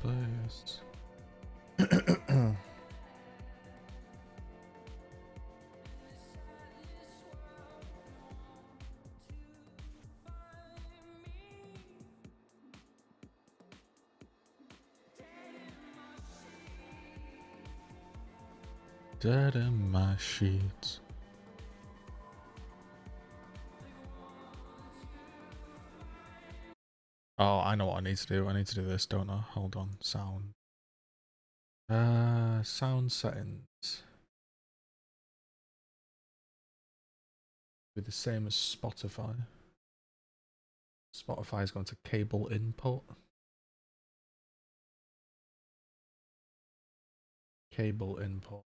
place. Dead in my sheets. Oh, I know what I need to do. I need to do this, don't I? Hold on. Sound. Sound settings. Be the same as Spotify. Spotify is going to cable input. Cable input.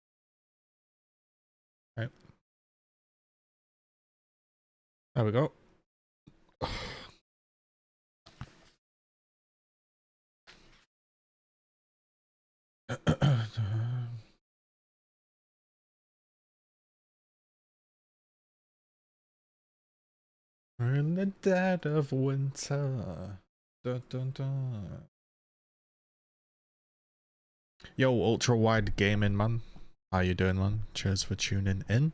Okay. There we go. We're in the dead of winter. Dun, dun, dun. Yo, ultra wide gaming man. How you doing, man? Cheers for tuning in.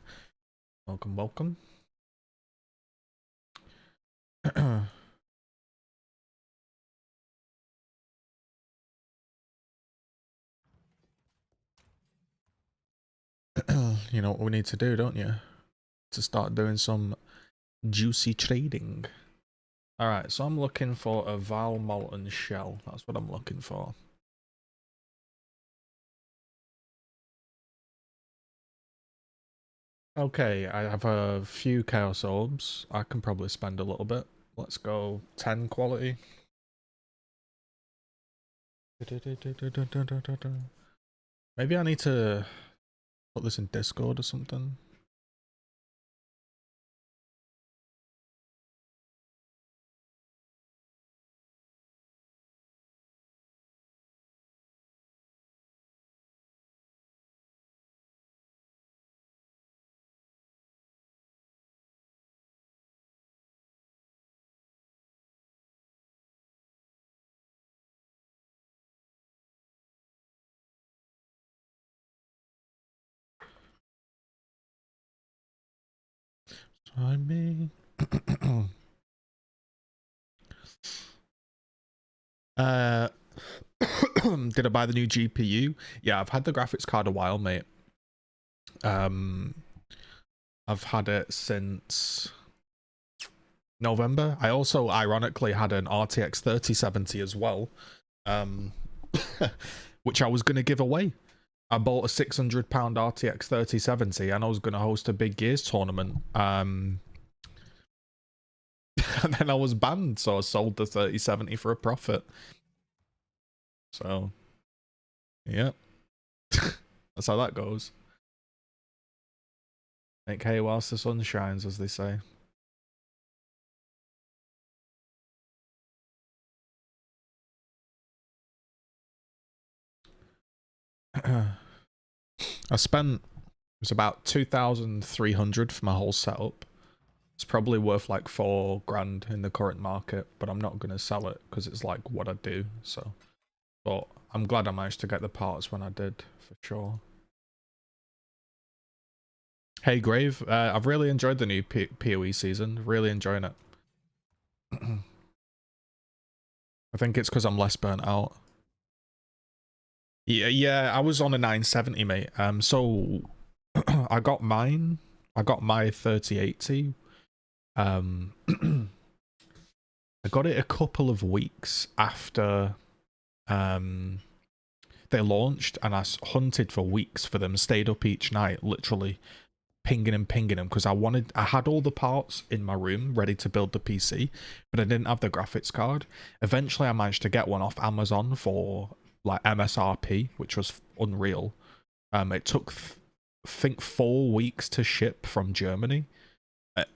Welcome, welcome. You know what we need to do, don't you? To start doing some juicy trading. Alright, so I'm looking for a Val Molten Shell. That's what I'm looking for. Okay, I have a few Chaos Orbs. I can probably spend a little bit. Let's go 10 quality. Maybe I need to put this in Discord or something. I mean, did I buy the new GPU? Yeah, I've had the graphics card a while, mate. I've had it since November. I also ironically had an RTX 3070 as well, which I was going to give away. I bought a £600 RTX 3070 and I was going to host a big Gears tournament. And then I was banned, so I sold the 3070 for a profit. So, yeah. That's how that goes. Make hay whilst the sun shines, as they say. I spent, it was about 2,300 for my whole setup. It's probably worth like 4 grand in the current market, but I'm not going to sell it because it's like what I do. So, but I'm glad I managed to get the parts when I did, for sure. Hey Grave, I've really enjoyed the new PoE season. Really enjoying it. I think it's because I'm less burnt out. Yeah, I was on a 970, mate. So I got my 3080. I got it a couple of weeks after they launched, and I hunted for weeks for them. Stayed up each night, literally pinging them because I had all the parts in my room ready to build the PC, but I didn't have the graphics card. Eventually I managed to get one off Amazon for like MSRP, which was unreal. It took I think 4 weeks to ship from Germany,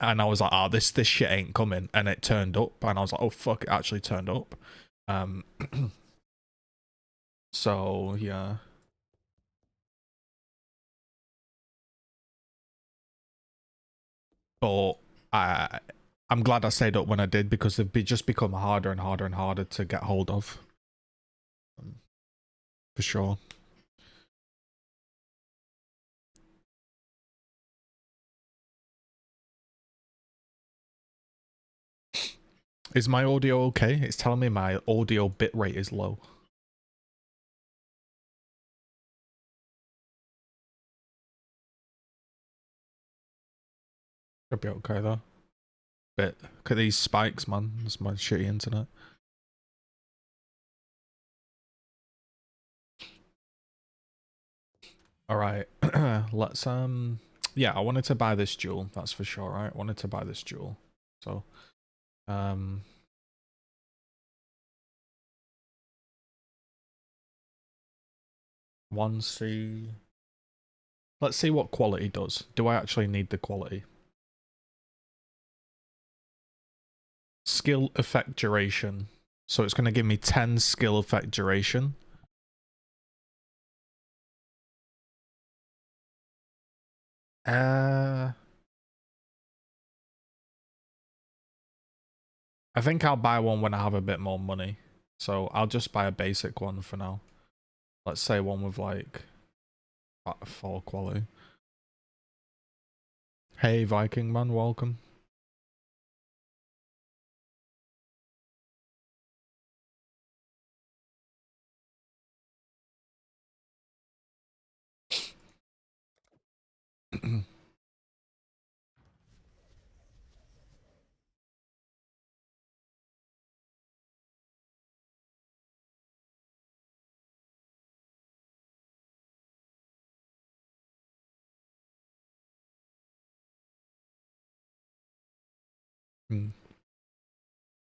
and I was like, oh, this shit ain't coming, and it turned up, and I was like, oh fuck, it actually turned up. So yeah. But I'm glad I stayed up when I did, because they've just become harder and harder and harder to get hold of. for sure. Is my audio okay? It's telling me my audio bitrate is low. Should be okay though. Bit. Look at these spikes, man. That's my shitty internet. Alright. Let's yeah, I wanted to buy this jewel, that's for sure, right? I wanted to buy this jewel. So 1C. Let's see what quality does. Do I actually need the quality? Skill effect duration. So it's going to give me 10 skill effect duration. I think I'll buy one when I have a bit more money. So I'll just buy a basic one for now. Let's say one with like 4 quality. Hey Viking man, welcome.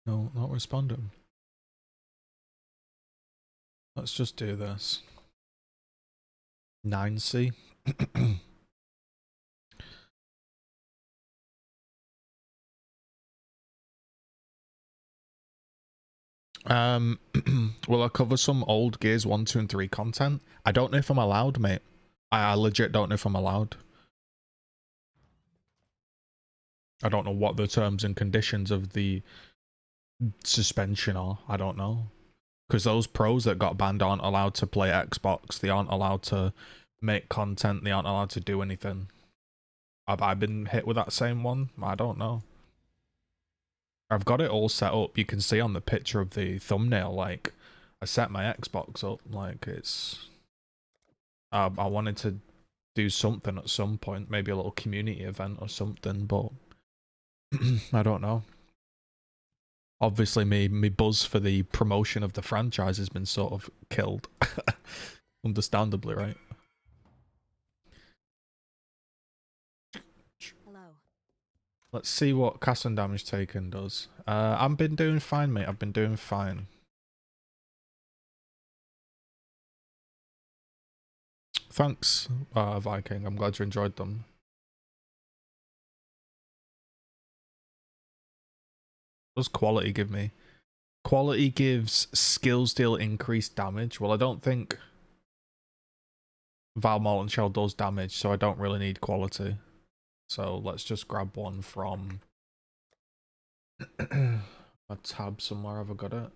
No, not responding. Let's just do this. 9C. Will I cover some old Gears 1, 2, and 3 content? I don't know if I'm allowed, mate. I legit don't know if I'm allowed. I don't know what the terms and conditions of the suspension are. I don't know. Because those pros that got banned aren't allowed to play Xbox. They aren't allowed to make content. They aren't allowed to do anything. Have I been hit with that same one? I don't know. I've got it all set up. You can see on the picture of the thumbnail, like, I set my Xbox up. Like, it's... I wanted to do something at some point. Maybe a little community event or something, but... I don't know. Obviously, me buzz for the promotion of the franchise has been sort of killed. Understandably, right? Hello. Let's see what cast and damage taken does. I've been doing fine, mate. I've been doing fine. Thanks, Viking. I'm glad you enjoyed them. What does quality give me? Quality gives skills deal increased damage. Well, I don't think Val Molten Shell does damage, so I don't really need quality. So let's just grab one from a tab somewhere. Have I got it?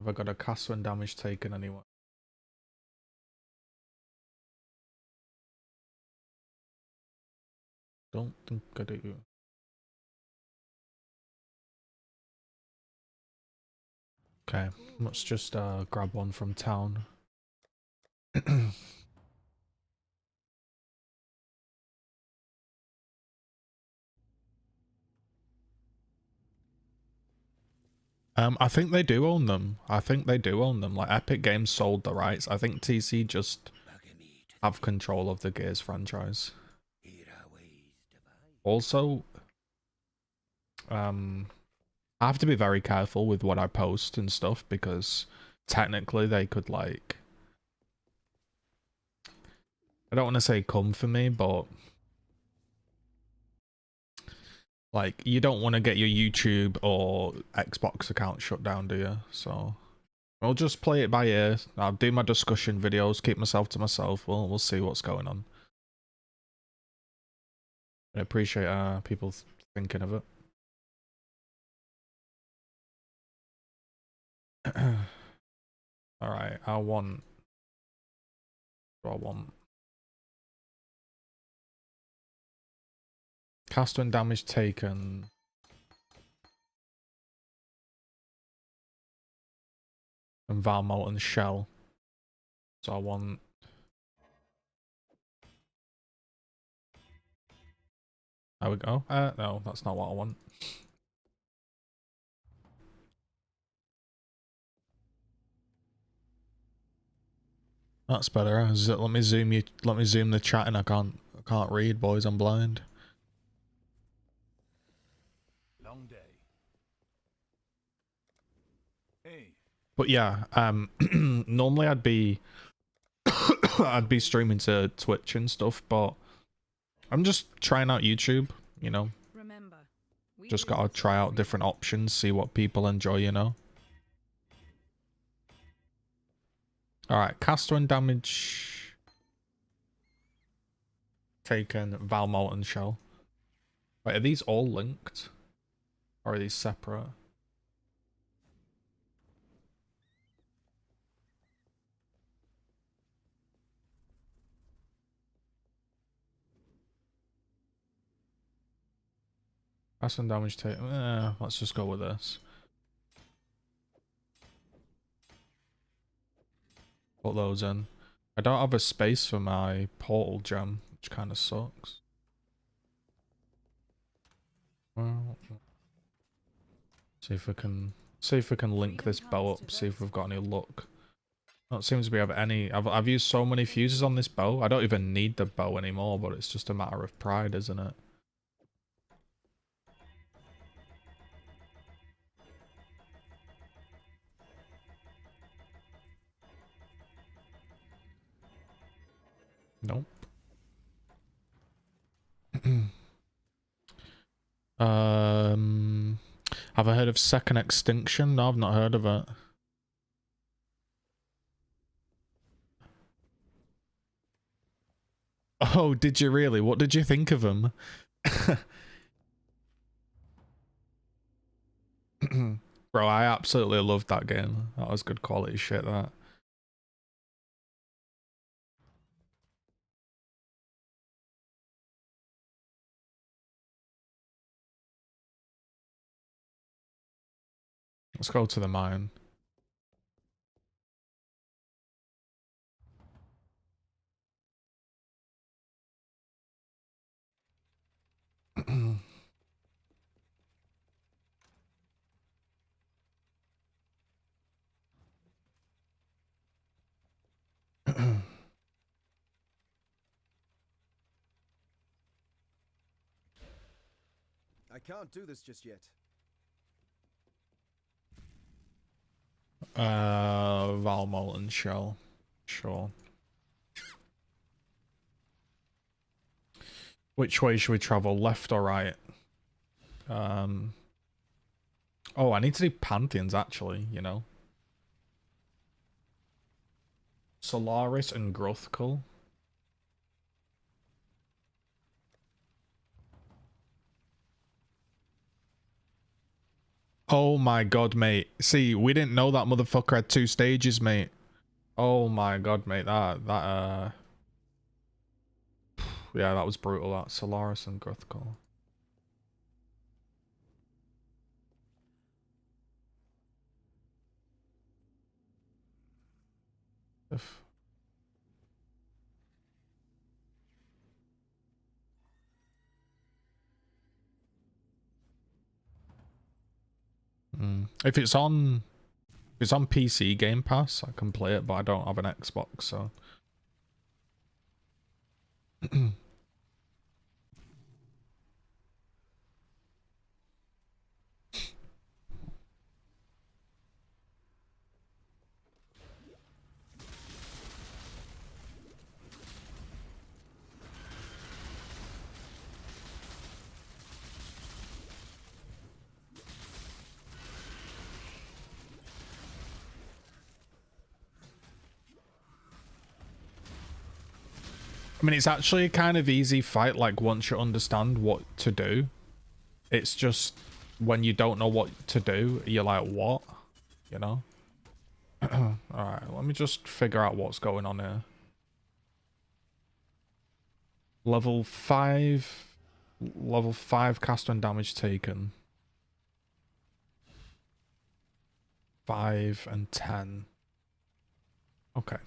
Have I got a cast when damage taken anywhere? Don't think I do. Okay, let's just grab one from town. I think they do own them. I think they do own them. Like, Epic Games sold the rights. I think TC just have control of the Gears franchise. Also, I have to be very careful with what I post and stuff because technically they could, like, I don't want to say come for me, but like, you don't want to get your YouTube or Xbox account shut down, do you? So I'll just play it by ear. I'll do my discussion videos, keep myself to myself. We'll see what's going on. I appreciate people thinking of it. Alright, I want... What do I want? Cast when damage taken. And Val Molten Shell. So I want... There we go. No, that's not what I want. That's better. Let me zoom you. Let me zoom the chat, and I can't read, boys. I'm blind. Long day. Hey. But yeah, normally I'd be I'd be streaming to Twitch and stuff, but I'm just trying out YouTube. You know, Remember, just gotta try out different options, see what people enjoy. You know. Alright, cast when damage taken, Val Molten Shell. Wait, are these all linked? Or are these separate? Cast when damage taken. Let's just go with this. Put those in. I don't have a space for my portal gem, which kind of sucks. Well, see if we can link this bow up. See if we've got any luck. Don't seem to be have any. I've used so many fuses on this bow. I don't even need the bow anymore, but it's just a matter of pride, isn't it? Nope. Have I heard of Second Extinction? No, I've not heard of it. Oh, did you really? What did you think of him? Bro, I absolutely loved that game. That was good quality shit, that. Let's go to the mine. I can't do this just yet. Val Molten Shell. Sure. Which way should we travel? Left or right? Oh, I need to do Pantheons actually, you know. Solaris and Gruthkul. Oh my god, mate. See, we didn't know that motherfucker had 2 stages, mate. Oh my god, mate. Yeah, that was brutal. That Solaris and Gruthkul. If it's on PC Game Pass, I can play it, but I don't have an Xbox, so. I mean, it's actually a kind of easy fight, like, once you understand what to do. It's just, when you don't know what to do, you're like, what? You know? Alright, let me just figure out what's going on here. Level 5 cast when damage taken. 5 and 10. Okay.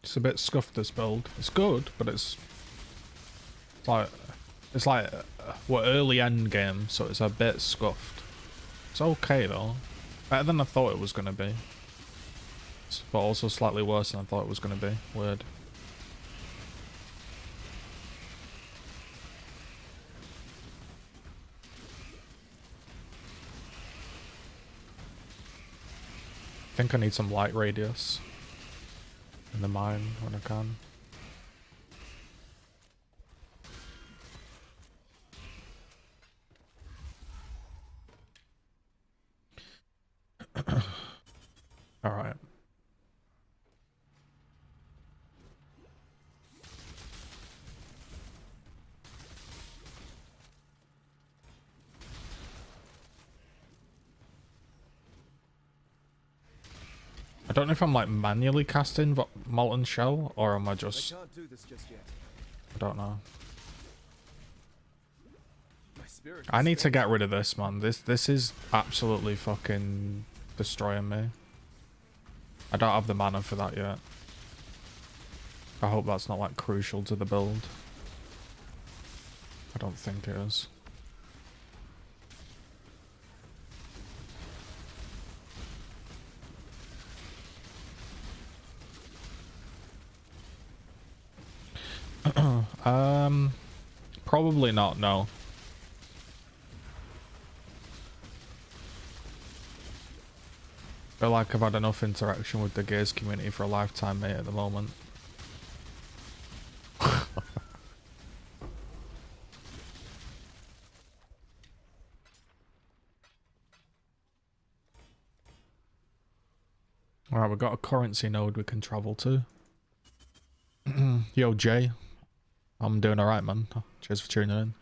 It's a bit scuffed, this build. It's good, but it's like we're early end game, so it's a bit scuffed. It's okay though, better than I thought it was gonna be, but also slightly worse than I thought it was gonna be. Weird. I think I need some light radius in the mine when I can. All right. I don't know if I'm like manually casting Molten Shell or am I just... I can't do this just yet. I don't know. My spirit I need to get rid of this, man. This is absolutely fucking destroying me. I don't have the mana for that yet. I hope that's not like crucial to the build. I don't think it is. Probably not, no. I feel like I've had enough interaction with the Gears community for a lifetime, mate, at the moment. Alright, we've got a currency node we can travel to. Yo, Jay. I'm doing alright, man. Cheers for tuning in.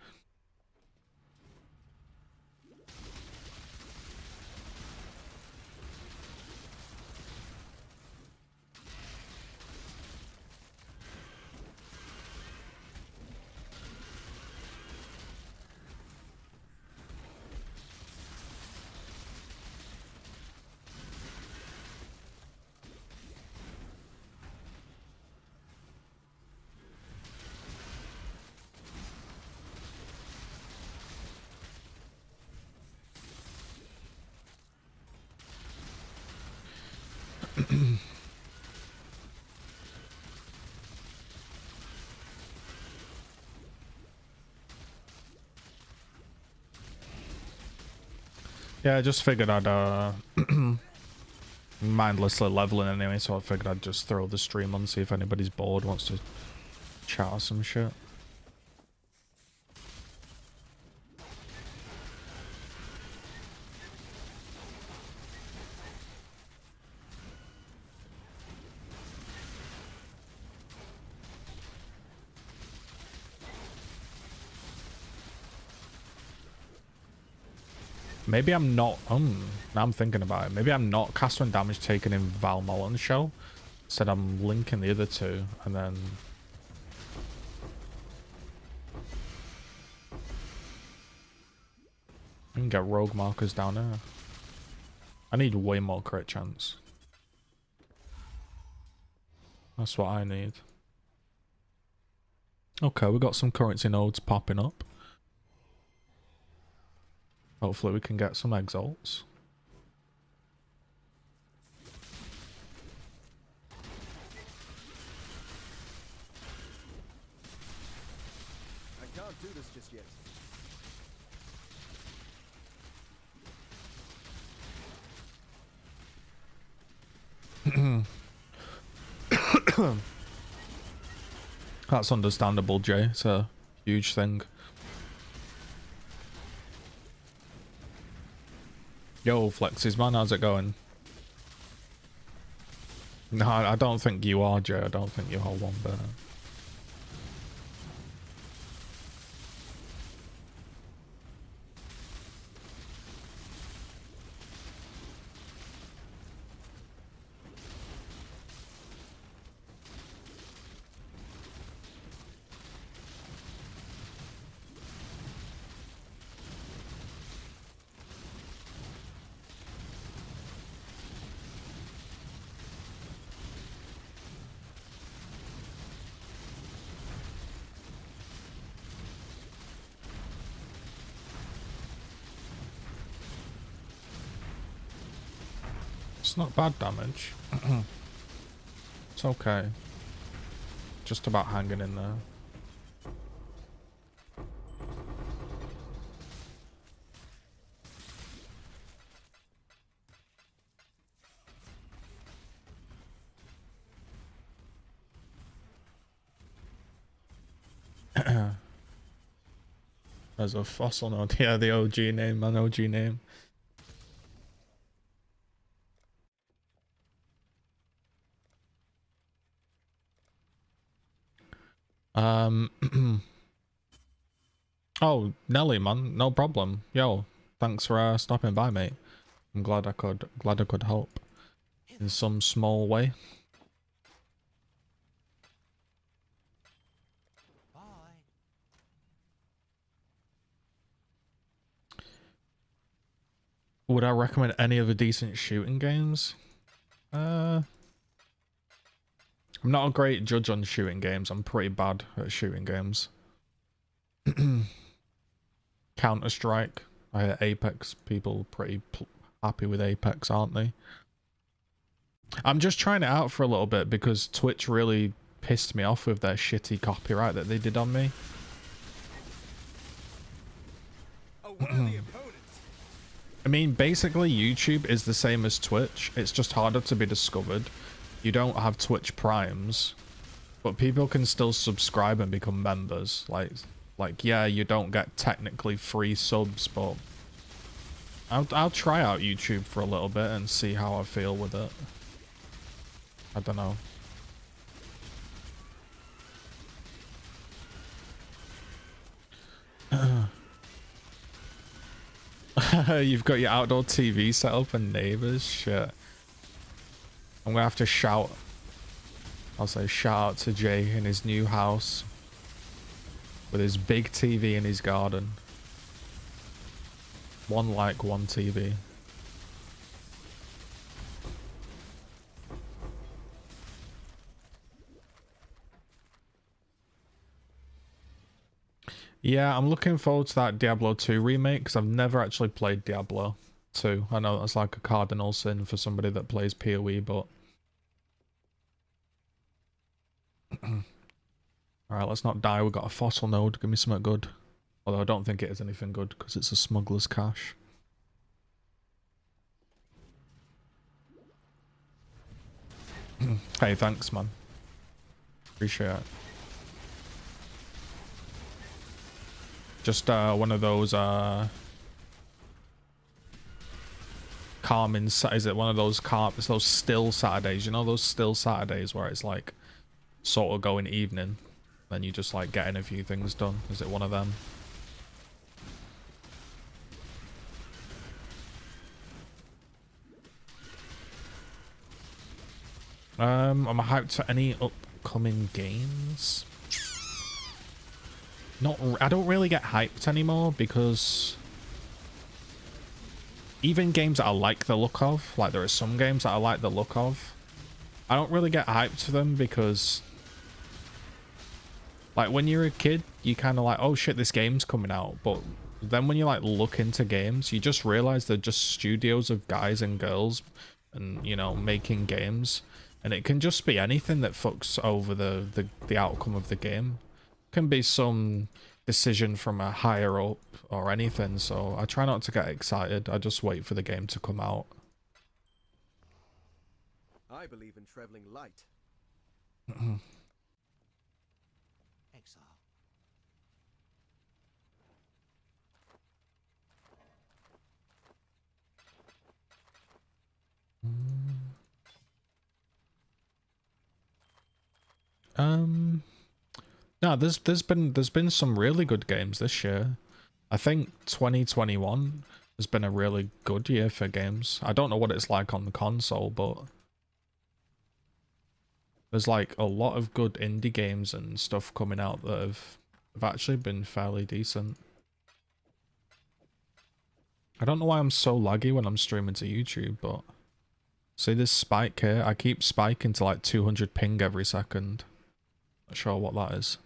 Yeah, I just figured I'd mindlessly leveling anyway, so I figured I'd just throw the stream on, see if anybody's bored, wants to chat or some shit. Maybe I'm not... now I'm thinking about it. Maybe I'm not cast when damage taken in Val Molten Shell. Instead I'm linking the other two, and then... I can get rogue markers down there. I need way more crit chance. That's what I need. Okay, we got some currency nodes popping up. Hopefully we can get some exalts. I can't do this just yet. That's understandable, Jay. It's a huge thing. Yo, Flexes, man, how's it going? No, I don't think you are, Jay. I don't think you hold one bit. It's not bad damage. It's okay. Just about hanging in there. As a fossil node. Yeah, the OG name, man, OG name. Oh, Nelly, man, no problem. Yo, thanks for stopping by, mate. I'm glad I could help in some small way. Would I recommend any other decent shooting games? I'm not a great judge on shooting games. I'm pretty bad at shooting games. Counter-Strike. I hate Apex. People pretty happy with Apex, aren't they? I'm just trying it out for a little bit because Twitch really pissed me off with their shitty copyright that they did on me. I mean, basically YouTube is the same as Twitch. It's just harder to be discovered. You don't have Twitch Primes, but people can still subscribe and become members. Like yeah, you don't get technically free subs, but I'll try out YouTube for a little bit and see how I feel with it. I don't know. You've got your outdoor TV set up and neighbors. Shit. I'm gonna have to shout. I'll say shout out to Jay in his new house with his big TV in his garden. One like, one TV. Yeah, I'm looking forward to that Diablo 2 remake because I've never actually played Diablo 2. I know that's like a cardinal sin for somebody that plays PoE, but... Alright, let's not die. We've got a fossil node. Give me something good. Although I don't think it is anything good because it's a smuggler's cache. Hey, thanks, man. Appreciate it. Just one of those calming, is it one of those it's those still Saturdays, you know, those still Saturdays where it's like sort of going evening, then you just like getting a few things done. Is it one of them? I'm hyped for any upcoming games. I don't really get hyped anymore because even games that I like the look of, like there are some games that I like the look of, I don't really get hyped for them because like when you're a kid, you kind of like, oh shit, this game's coming out. But then when you like look into games, you just realize they're just studios of guys and girls and, you know, making games. And it can just be anything that fucks over the outcome of the game. Can be some decision from a higher up or anything, so I try not to get excited. I just wait for the game to come out. I believe in traveling light. Exile. No, there's been some really good games this year. I think 2021 has been a really good year for games. I don't know what it's like on the console, but there's like a lot of good indie games and stuff coming out that have actually been fairly decent. I don't know why I'm so laggy when I'm streaming to YouTube, but see this spike here? I keep spiking to like 200 ping every second. Not sure what that is.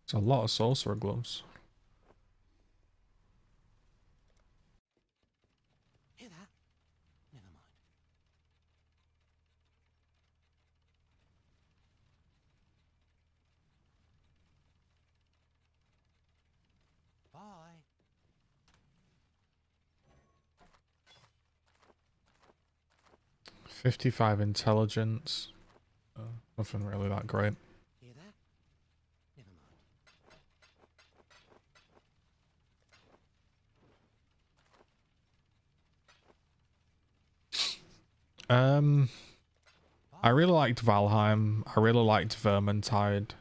It's a lot of sorcerer gloves. Hear that? Never mind. Bye. $55 intelligence. Nothing really that great. Hear that? Never mind. I really liked Valheim. I really liked Vermintide.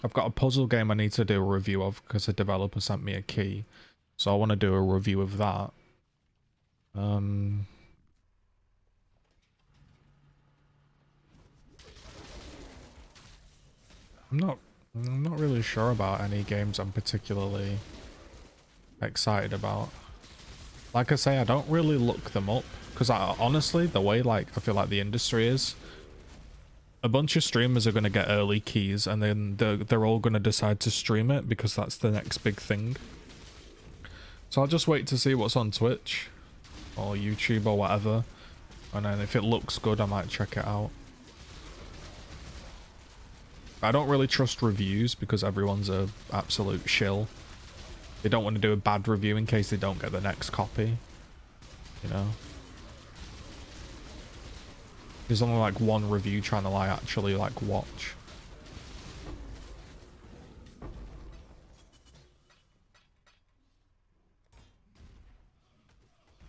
I've got a puzzle game I need to do a review of because the developer sent me a key. So I want to do a review of that. I'm not really sure about any games I'm particularly excited about. Like I say, I don't really look them up because honestly, the way like I feel like the industry is, a bunch of streamers are going to get early keys and then they're all going to decide to stream it because that's the next big thing. So I'll just wait to see what's on Twitch or YouTube or whatever, and then if it looks good I might check it out. I don't really trust reviews because everyone's a absolute shill. They don't want to do a bad review in case they don't get the next copy, you know. There's only like one review channel I actually like watch.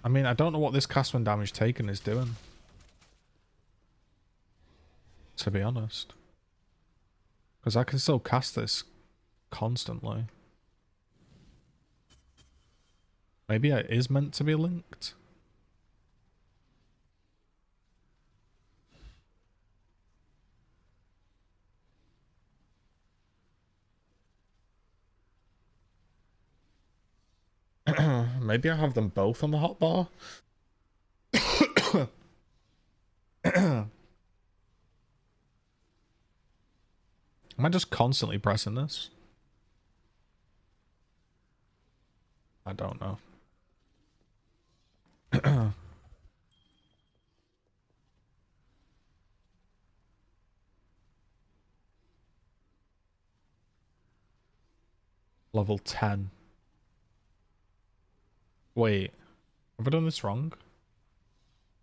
I mean, I don't know what this cast when damage taken is doing, to be honest. Because I can still cast this constantly. Maybe it is meant to be linked. Maybe I have them both on the hotbar. Am I just constantly pressing this? I don't know. Level 10. Wait, have I done this wrong?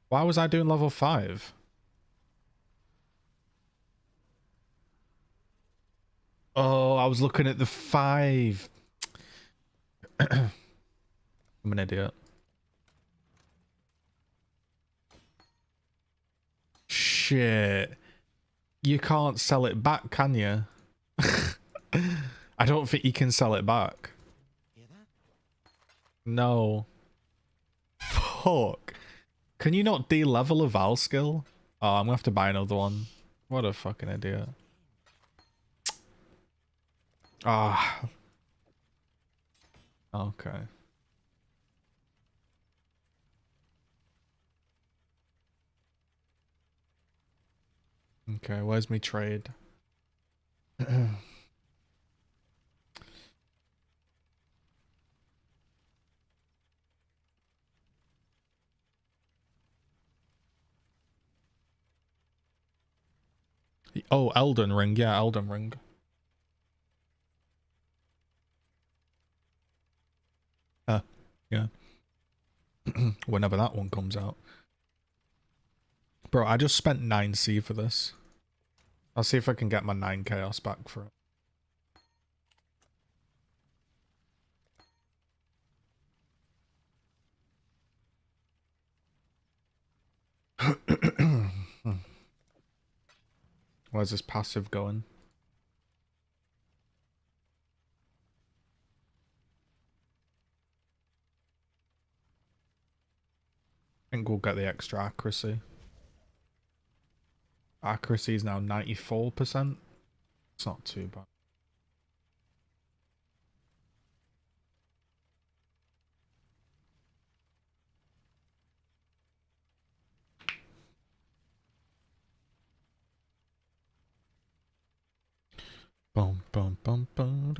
Why was I doing level 5? Oh, I was looking at the 5. I'm an idiot. Shit. You can't sell it back, can you? I don't think you can sell it back. Hear that? No. Fuck. Can you not de-level a Val skill? Oh, I'm gonna have to buy another one. What a fucking idiot. Ah. Okay. Okay, where's me trade? Oh, Elden Ring. Yeah, Elden Ring. Yeah. Whenever that one comes out. Bro, I just spent 9C for this. I'll see if I can get my 9 chaos back for it. Where's this passive going? I think we'll get the extra accuracy. Accuracy is now 94%. It's not too bad. Boom, boom, boom, boom,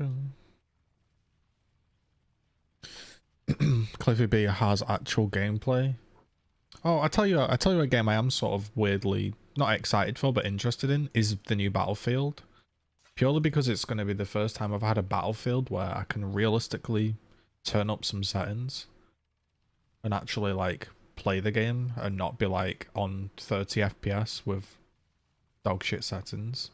boom. Cliffy B has actual gameplay. Oh, I tell you a game I am sort of weirdly not excited for, but interested in is the new Battlefield. Purely because it's going to be the first time I've had a Battlefield where I can realistically turn up some settings and actually like play the game and not be like on 30 FPS with dogshit settings.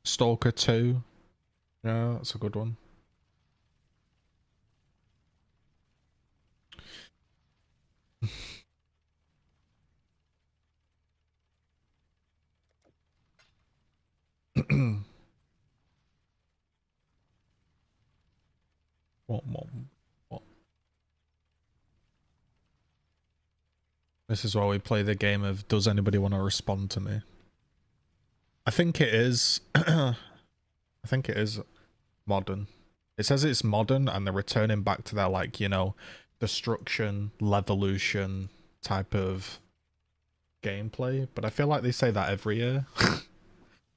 Stalker 2. Yeah, that's a good one. What? This is where we play the game of does anybody want to respond to me? I think it is. I think it is modern. It says it's modern and they're returning back to their, like, you know, destruction, levolution type of gameplay. But I feel like they say that every year.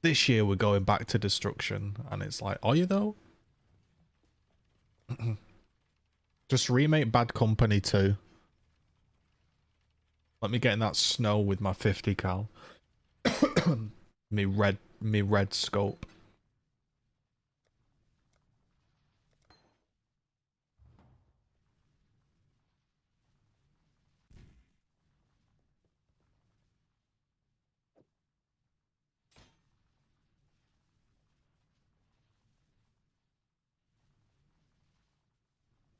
This year we're going back to destruction. And it's like, are you though? Just remake Bad Company 2. Let me get in that snow with my 50 cal. me red scope.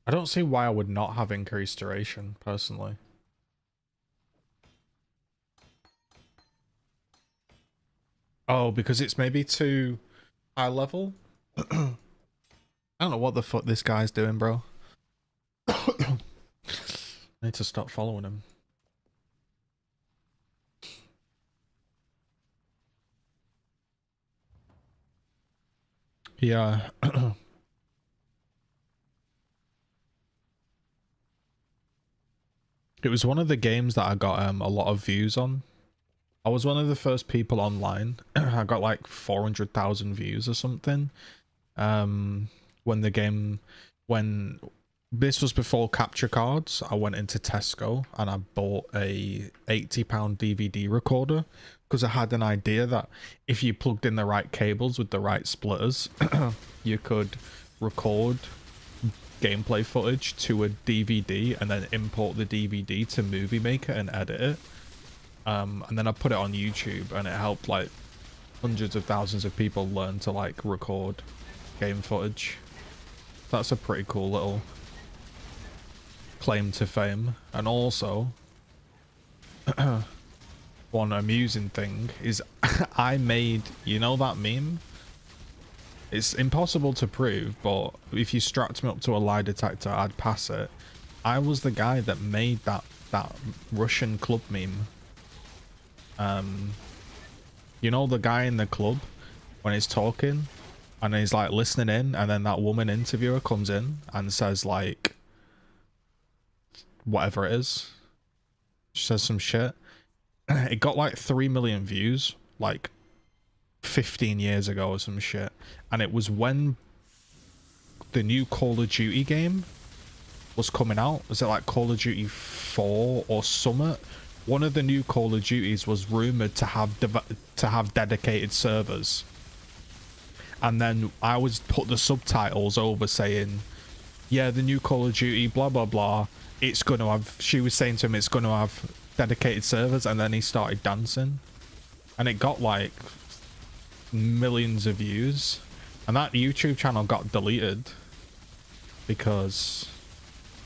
I don't see why I would not have increased duration, personally. Oh, because it's maybe too high level? I don't know what the fuck this guy's doing, bro. I need to stop following him. Yeah. It was one of the games that I got a lot of views on. I was one of the first people online. I got like 400,000 views or something. When this was before capture cards, I went into Tesco and I bought a £80 DVD recorder because I had an idea that if you plugged in the right cables with the right splitters, you could record gameplay footage to a DVD and then import the DVD to Movie Maker and edit it. And then I put it on YouTube and it helped like hundreds of thousands of people learn to like record game footage. That's a pretty cool little claim to fame. And also one amusing thing is I made, you know, that meme? It's impossible to prove, but if you strapped me up to a lie detector, I'd pass it. I was the guy that made that Russian club meme. You know the guy in the club when he's talking and he's like listening in, and then that woman interviewer comes in and says like whatever it is. She says some shit. It got like 3 million views like 15 years ago or some shit, and it was when the new Call of Duty game was coming out. Was it like Call of Duty 4 or Summit? One of the new Call of Duties was rumored to have dedicated servers, and then I was put the subtitles over saying, yeah, the new Call of Duty blah blah blah, it's gonna have, she was saying to him it's gonna have dedicated servers, and then he started dancing and it got like millions of views, and that YouTube channel got deleted because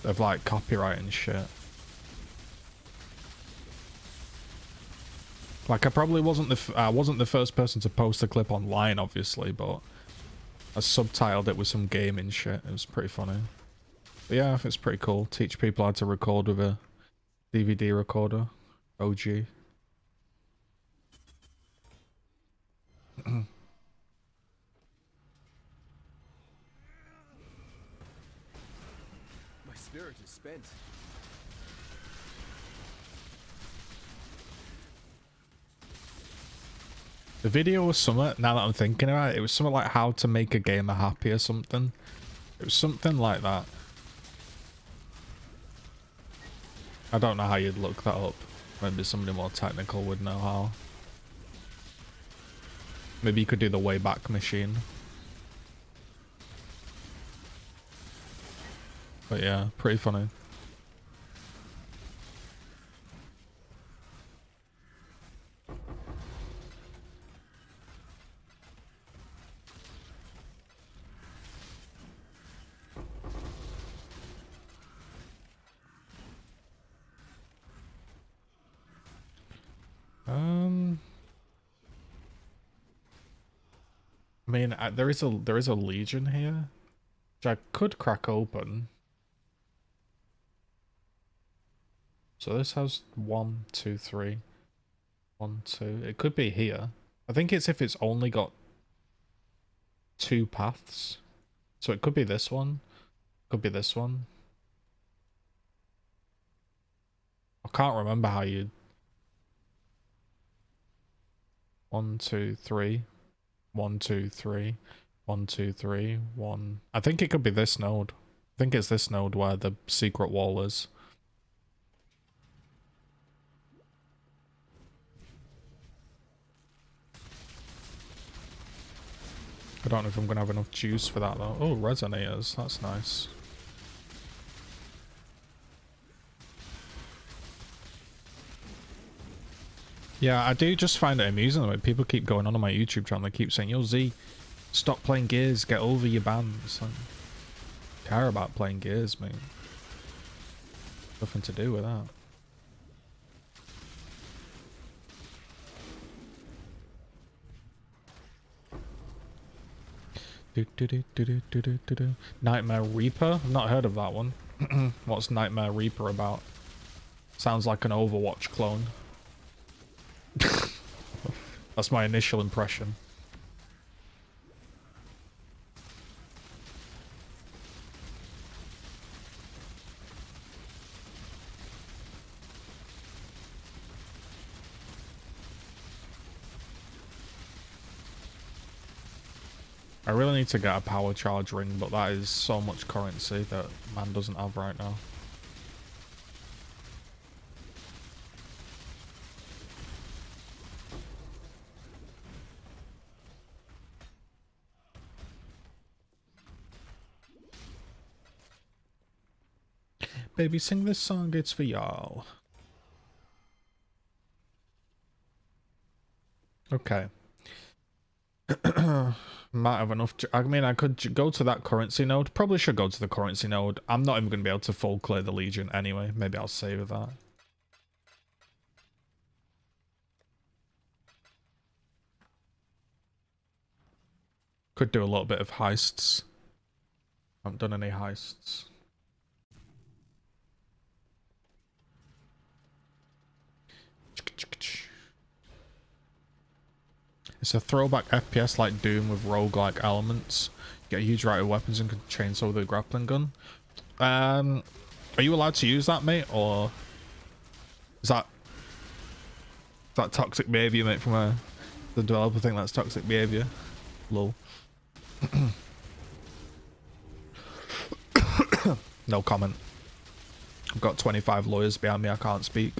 of like copyright and shit. Like, I probably wasn't I wasn't the first person to post a clip online, obviously, but I subtitled it with some gaming shit. It was pretty funny. But yeah, it's pretty cool. Teach people how to record with a DVD recorder. OG. My spirit is spent. The video was something, now that I'm thinking about it, it was something like how to make a gamer happy or something. It was something like that. I don't know how you'd look that up. Maybe somebody more technical would know how. Maybe you could do the Wayback Machine. But yeah, pretty funny. I mean, there is a Legion here, which I could crack open. So this has 1, 2, 3. 1, 2. It could be here. I think it's if it's only got 2 paths. So it could be this one. Could be this one. I can't remember how you... 1, 2, 3. 1, 2, 3. 1, 2, 3. 1. I think it could be this node. I think it's this node where the secret wall is. I don't know if I'm going to have enough juice for that though. Oh, resonators. That's nice. Yeah, I do just find it amusing the way people keep going on my YouTube channel. They keep saying, yo, Z, stop playing Gears. Get over your bans. Like, care about playing Gears, mate. Nothing to do with that. Nightmare Reaper? I've not heard of that one. What's Nightmare Reaper about? Sounds like an Overwatch clone. That's my initial impression. I really need to get a power charge ring, but that is so much currency that man doesn't have right now. Baby, sing this song, it's for y'all. Okay. Might have enough. I mean, I could go to that currency node. Probably should go to the currency node. I'm not even going to be able to full clear the Legion anyway. Maybe I'll save that. Could do a little bit of heists. Haven't done any heists. It's a throwback FPS like Doom with roguelike elements. Get a huge variety of weapons and can chainsaw with a grappling gun. Are you allowed to use that, mate? Or is that toxic behavior, mate, from the developer think that's toxic behavior? Lol. No comment. I've got 25 lawyers behind me, I can't speak.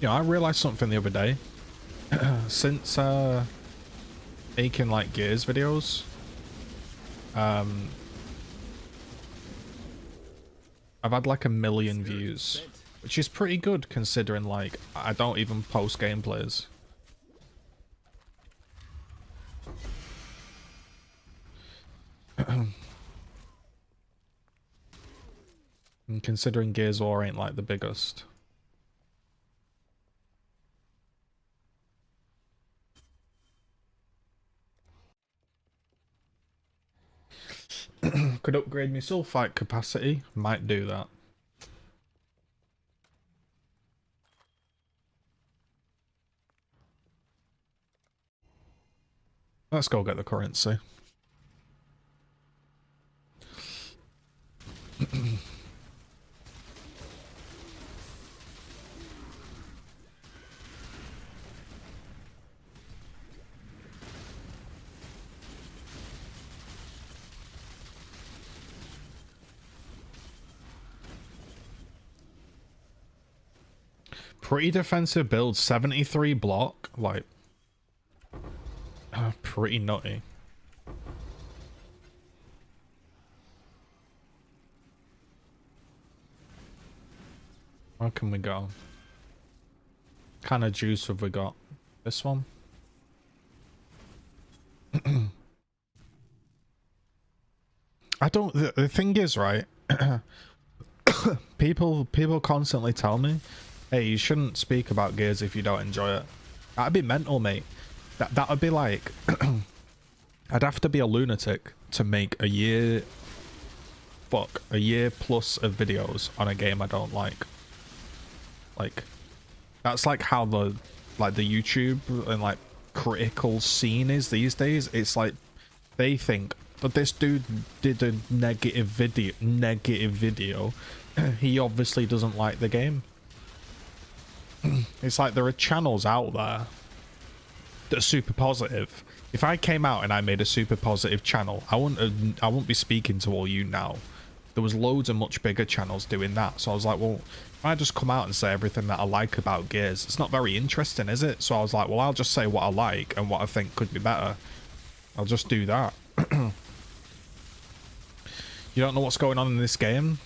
You know, I realized something the other day. Since making like Gears videos, I've had like 1 million views, which is pretty good considering like I don't even post gameplays. And considering Gears of War ain't like the biggest. Could upgrade my sulfite capacity. Might do that. Let's go get the currency. Pretty defensive build, 73 block, like, pretty nutty. Where can we go? What kind of juice have we got? This one? I don't, the thing is, right, people constantly tell me, hey, you shouldn't speak about Gears if you don't enjoy it. That'd be mental, mate. That would be like, I'd have to be a lunatic to make a year plus of videos on a game I don't like. Like, that's like how the YouTube and like critical scene is these days. It's like they think, but this dude did a negative video. He obviously doesn't like the game. It's like there are channels out there that are super positive. If I came out and I made a super positive channel, I wouldn't be speaking to all you now. There was loads of much bigger channels doing that. So I was like, well, if I just come out and say everything that I like about Gears, it's not very interesting, is it? So I was like, well, I'll just say what I like and what I think could be better. I'll just do that. You don't know what's going on in this game?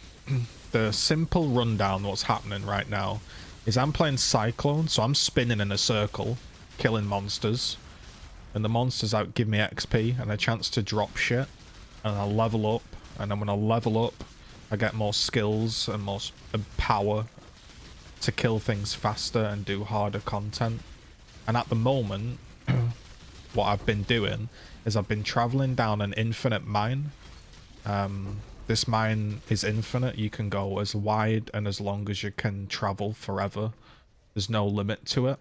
The simple rundown what's happening right now is I'm playing Cyclone, so I'm spinning in a circle, killing monsters, and the monsters out give me XP and a chance to drop shit, and I level up, and then when I level up, I get more skills and more power to kill things faster and do harder content. And at the moment, what I've been doing is I've been traveling down an infinite mine. This mine is infinite. You can go as wide and as long as you can travel forever. There's no limit to it.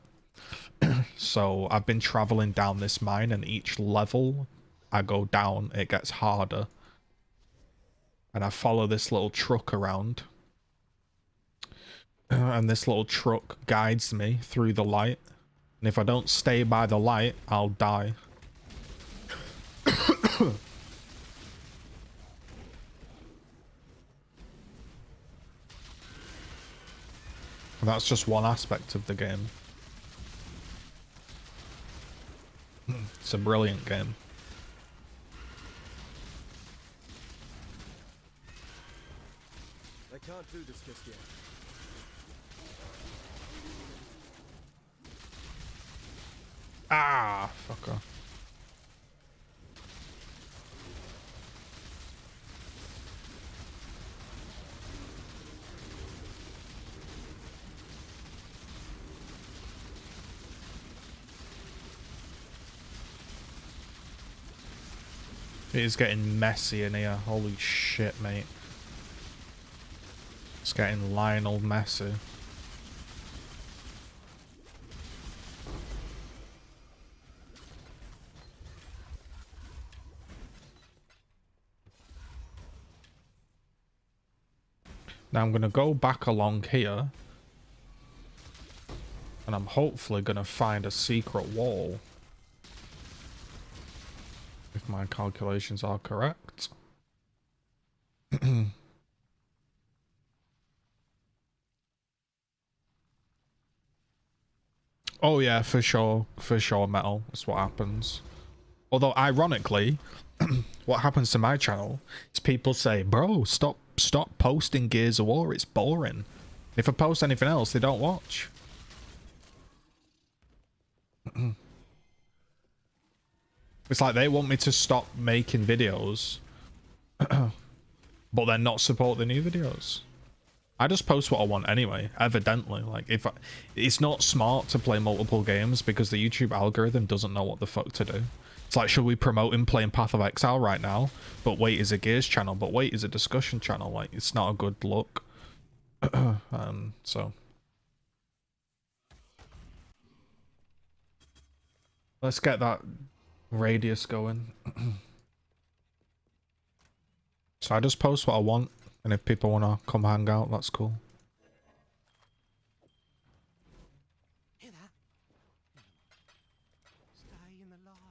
So I've been traveling down this mine, and each level I go down, it gets harder. And I follow this little truck around. And this little truck guides me through the light. And if I don't stay by the light, I'll die. And that's just one aspect of the game. It's a brilliant game. I can't do this just yet. Ah, fucker. It is getting messy in here. Holy shit, mate. It's getting Lionel messy. Now I'm going to go back along here. And I'm hopefully going to find a secret wall. If my calculations are correct. Oh yeah, for sure, metal. That's what happens. Although ironically, what happens to my channel is people say, bro, stop posting Gears of War, it's boring. If I post anything else, they don't watch. It's like they want me to stop making videos, but then not support the new videos. I just post what I want anyway, evidently. Like, if it's not smart to play multiple games because the YouTube algorithm doesn't know what the fuck to do. It's like, should we promote him playing Path of Exile right now? But wait, is a Gears channel. But wait, is a discussion channel. Like, it's not a good look. So let's get that radius going. So I just post what I want, and if people want to come hang out, that's cool. Hear that? Stay in the light.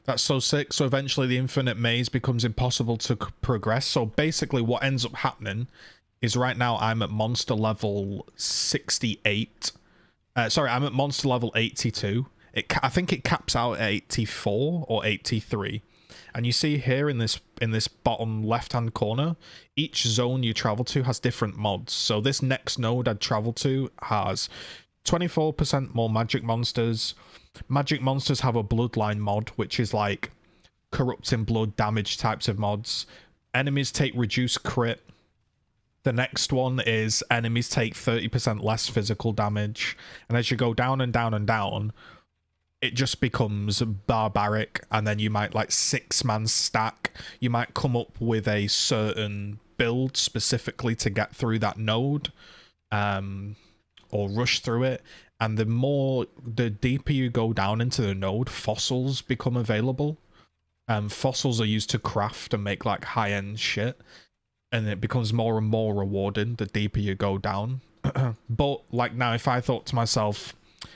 That's so sick. So eventually the infinite maze becomes impossible to progress. So basically what ends up happening is right now I'm at monster level 68. Sorry, I'm at monster level 82. I think it caps out at 84 or 83. And you see here in this bottom left-hand corner, each zone you travel to has different mods. So this next node I'd travel to has 24% more magic monsters. Magic monsters have a bloodline mod, which is like corrupting blood damage types of mods. Enemies take reduced crit. The next one is enemies take 30% less physical damage. And as you go down and down and down, it just becomes barbaric. And then you might like 6-man stack. You might come up with a certain build specifically to get through that node, or rush through it. And the deeper you go down into the node, fossils become available. Fossils are used to craft and make like high-end shit. And it becomes more and more rewarding the deeper you go down. But like now, if I thought to myself,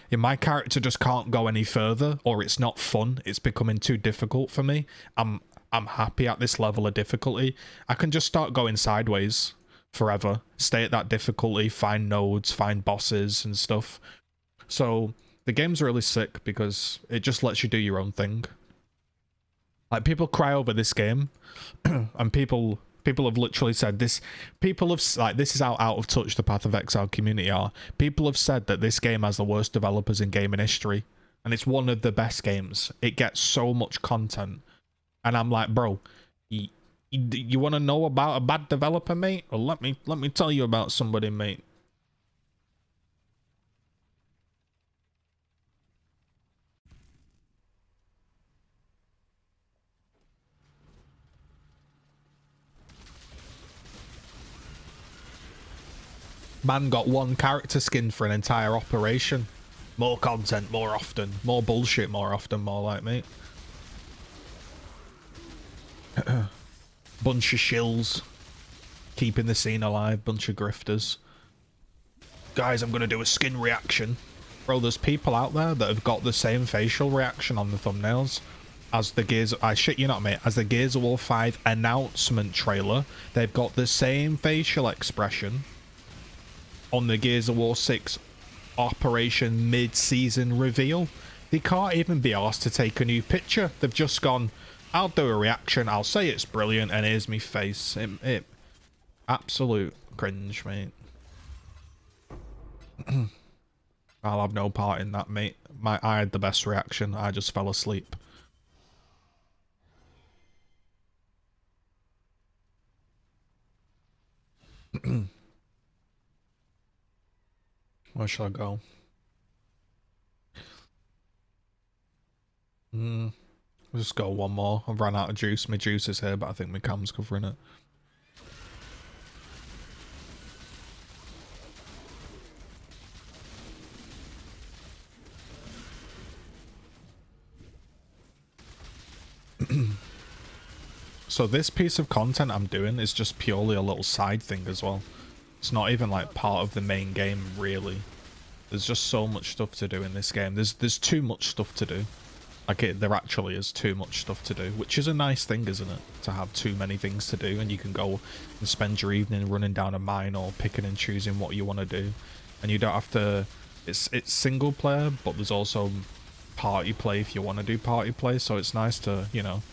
yeah, my character just can't go any further, or it's not fun, it's becoming too difficult for me, I'm happy at this level of difficulty, I can just start going sideways forever, stay at that difficulty, find nodes, find bosses and stuff. So the game's really sick because it just lets you do your own thing. Like, people cry over this game, and people have literally said this. People have, like, this is how out of touch the Path of Exile community are. People have said that this game has the worst developers in gaming history, and it's one of the best games. It gets so much content, and I'm like, bro, you want to know about a bad developer, mate? Well, let me tell you about somebody, mate. Man got one character skin for an entire operation. More content more often. More bullshit more often, more like, mate. Bunch of shills. Keeping the scene alive. Bunch of grifters. Guys, I'm going to do a skin reaction. Bro, there's people out there that have got the same facial reaction on the thumbnails as the Gears... I shit you not, mate. As the Gears of War 5 announcement trailer. They've got the same facial expression on the Gears of War 6 Operation mid-season reveal. They can't even be asked to take a new picture. They've just gone, I'll do a reaction, I'll say it's brilliant, and here's me face. It absolute cringe, mate. I'll have no part in that, mate. I had the best reaction. I just fell asleep. Where should I go? We'll just go one more. I've run out of juice. My juice is here, but I think my cam's covering it. So this piece of content I'm doing is just purely a little side thing as well. It's not even like part of the main game, really. There's just so much stuff to do in this game. There's too much stuff to do. Like, there actually is too much stuff to do, which is a nice thing, isn't it? To have too many things to do, and you can go and spend your evening running down a mine or picking and choosing what you want to do. And you don't have to... It's single player, but there's also party play if you want to do party play, so it's nice to, you know...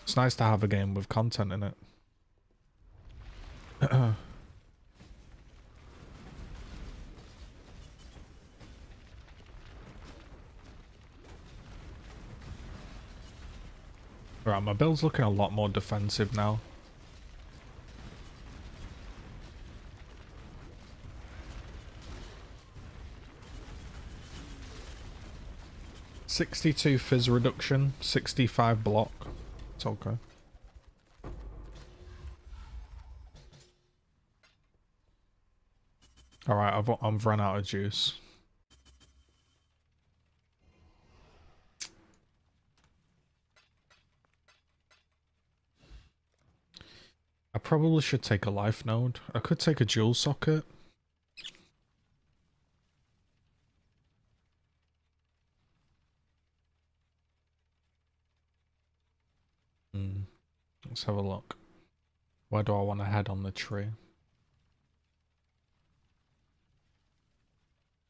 It's nice to have a game with content in it. Alright, my build's looking a lot more defensive now. $62 fizz reduction, 65 block. It's okay. Alright, I've run out of juice. I probably should take a life node. I could take a jewel socket. Let's have a look. Where do I want to head on the tree?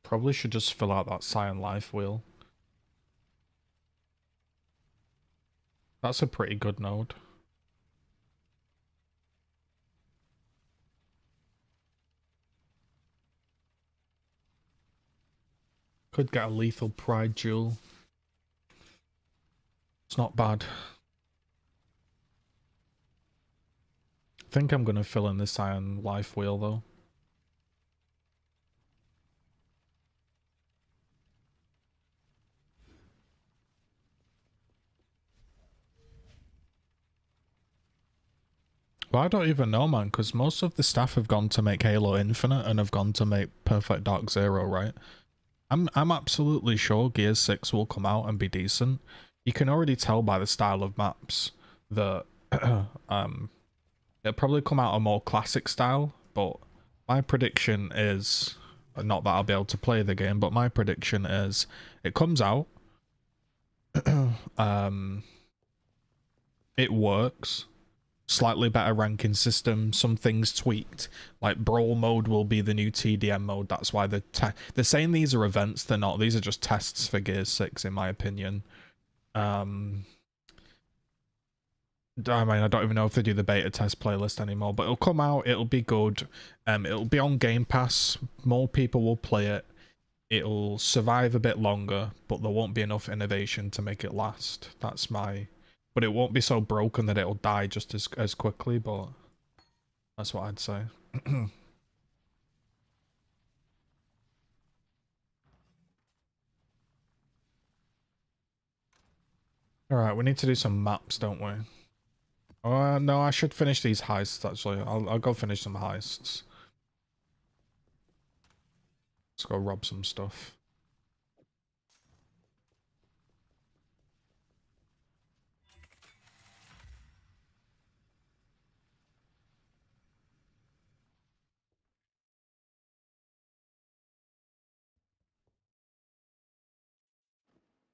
Probably should just fill out that Scion life wheel. That's a pretty good node. Could get a lethal pride jewel. It's not bad. I think I'm gonna fill in this Iron life wheel though. Well, I don't even know, man, because most of the staff have gone to make Halo Infinite and have gone to make Perfect Dark Zero, right? I'm absolutely sure Gears 6 will come out and be decent. You can already tell by the style of maps that it'll probably come out a more classic style, but my prediction is, not that I'll be able to play the game, but my prediction is it comes out, it works, slightly better ranking system, some things tweaked, like brawl mode will be the new TDM mode. That's why they're saying these are events. They're not. These are just tests for Gears 6 in my opinion. I mean, I don't even know if they do the beta test playlist anymore, but it'll come out, it'll be good, it'll be on Game Pass, more people will play it, it'll survive a bit longer, but there won't be enough innovation to make it last. That's my... But it won't be so broken that it'll die just as quickly, but that's what I'd say. Alright, we need to do some maps, don't we? No, I should finish these heists, actually. I'll go finish some heists. Let's go rob some stuff.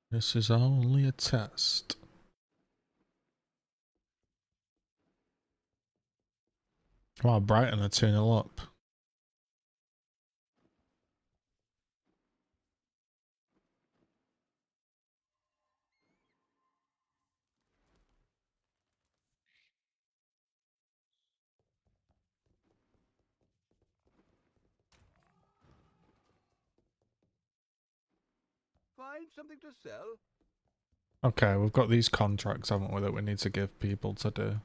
This is only a test. Wow, Brighton are 2-0 up. Find something to sell? Okay, we've got these contracts, haven't we, that we need to give people to do.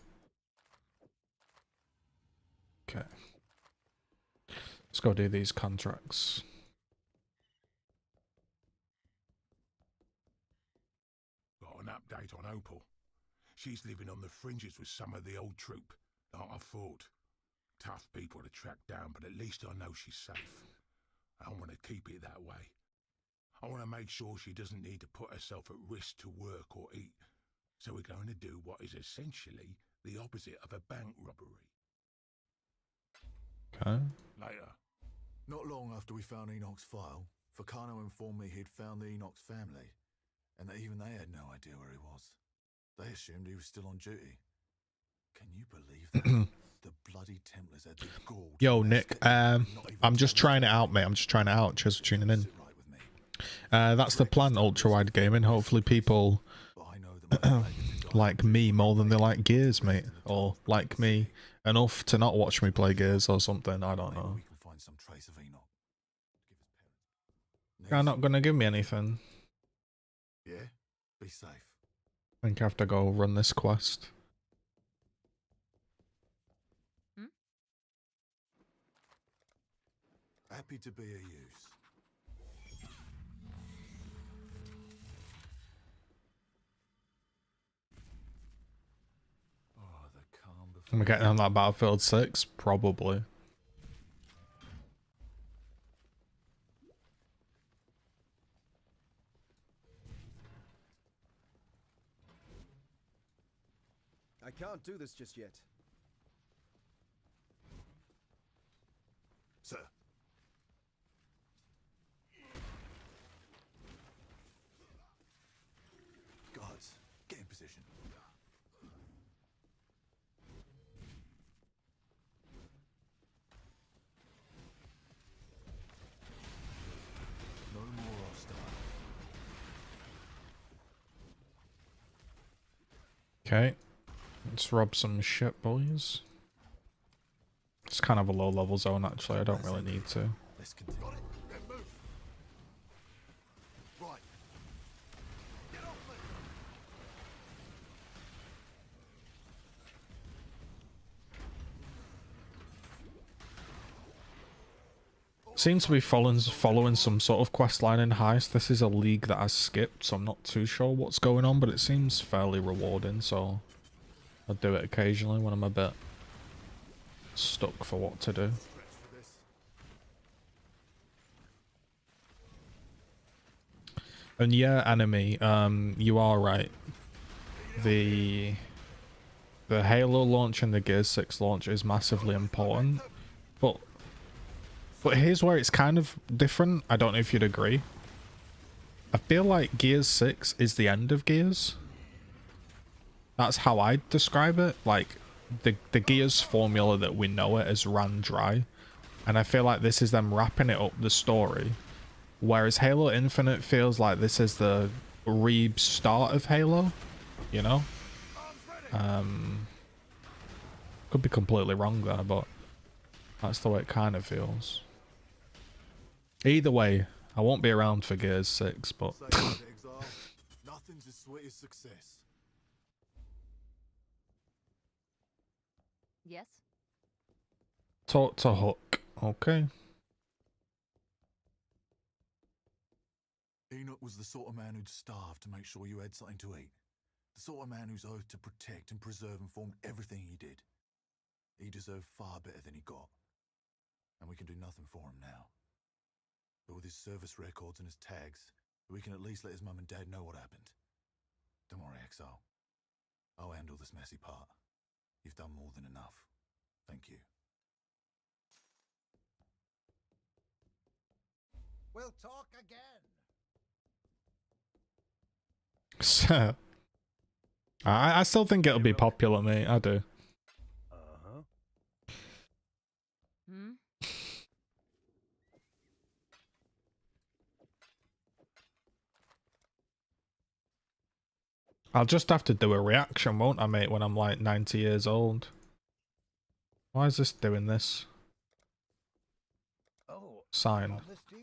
Okay. Let's go do these contracts. Got an update on Opal. She's living on the fringes with some of the old troop, like I thought. Tough people to track down, but at least I know she's safe. I want to keep it that way. I want to make sure she doesn't need to put herself at risk to work or eat. So we're going to do what is essentially the opposite of a bank robbery. Okay. Later. Not long after we found Enoch's file, Furcano informed me he'd found the Enoch's family, and that even they had no idea where he was. They assumed he was still on duty. Can you believe that? The bloody Templars had the gall. Yo, Nick, I'm just trying it out, mate. I'm just trying it out. Cheers for tuning in. That's the plan, ultra-wide gaming. Hopefully people like me more than they like Gears, mate. Or like me enough to not watch me play Gears or something. I don't know. You're not going to give me anything. Yeah? Be safe. I think I have to go run this quest. Happy to be of use. Oh, the calm before. Am I getting on that Battlefield 6? Probably. I can't do this just yet. Sir. Guards, get in position. No more hostile. Okay. Let's rob some shit, boys. It's kind of a low level zone actually, I don't really need to. Let's continue. Got it. Then move. Right. Get off me. Seems to be following some sort of quest line in Heist. This is a league that I skipped, so I'm not too sure what's going on, but it seems fairly rewarding, so I'll do it occasionally when I'm a bit stuck for what to do. And yeah, Enemy, you are right. The Halo launch and the Gears 6 launch is massively important, but here's where it's kind of different. I don't know if you'd agree. I feel like Gears 6 is the end of Gears. That's how I describe it. Like, the Gears formula that we know it has ran dry. And I feel like this is them wrapping it up, the story. Whereas Halo Infinite feels like this is the restart of Halo. You know? Could be completely wrong there, but that's the way it kind of feels. Either way, I won't be around for Gears 6, but Say that, Exile. Nothing's as sweet as success. Yes? talk to Hook. Okay. Enoch was the sort of man who'd starve to make sure you had something to eat. The sort of man whose oath to protect and preserve informed everything he did. He deserved far better than he got. And we can do nothing for him now. But with his service records and his tags, we can at least let his mum and dad know what happened. Don't worry, Exile. I'll handle this messy part. You've done more than enough. Thank you. We'll talk again. So, I still think it'll be popular, mate. I do. Uh-huh. Hmm? I'll just have to do a reaction, won't I, mate, when I'm like 90 years old. Why is this doing this? Oh, Sign. on this team?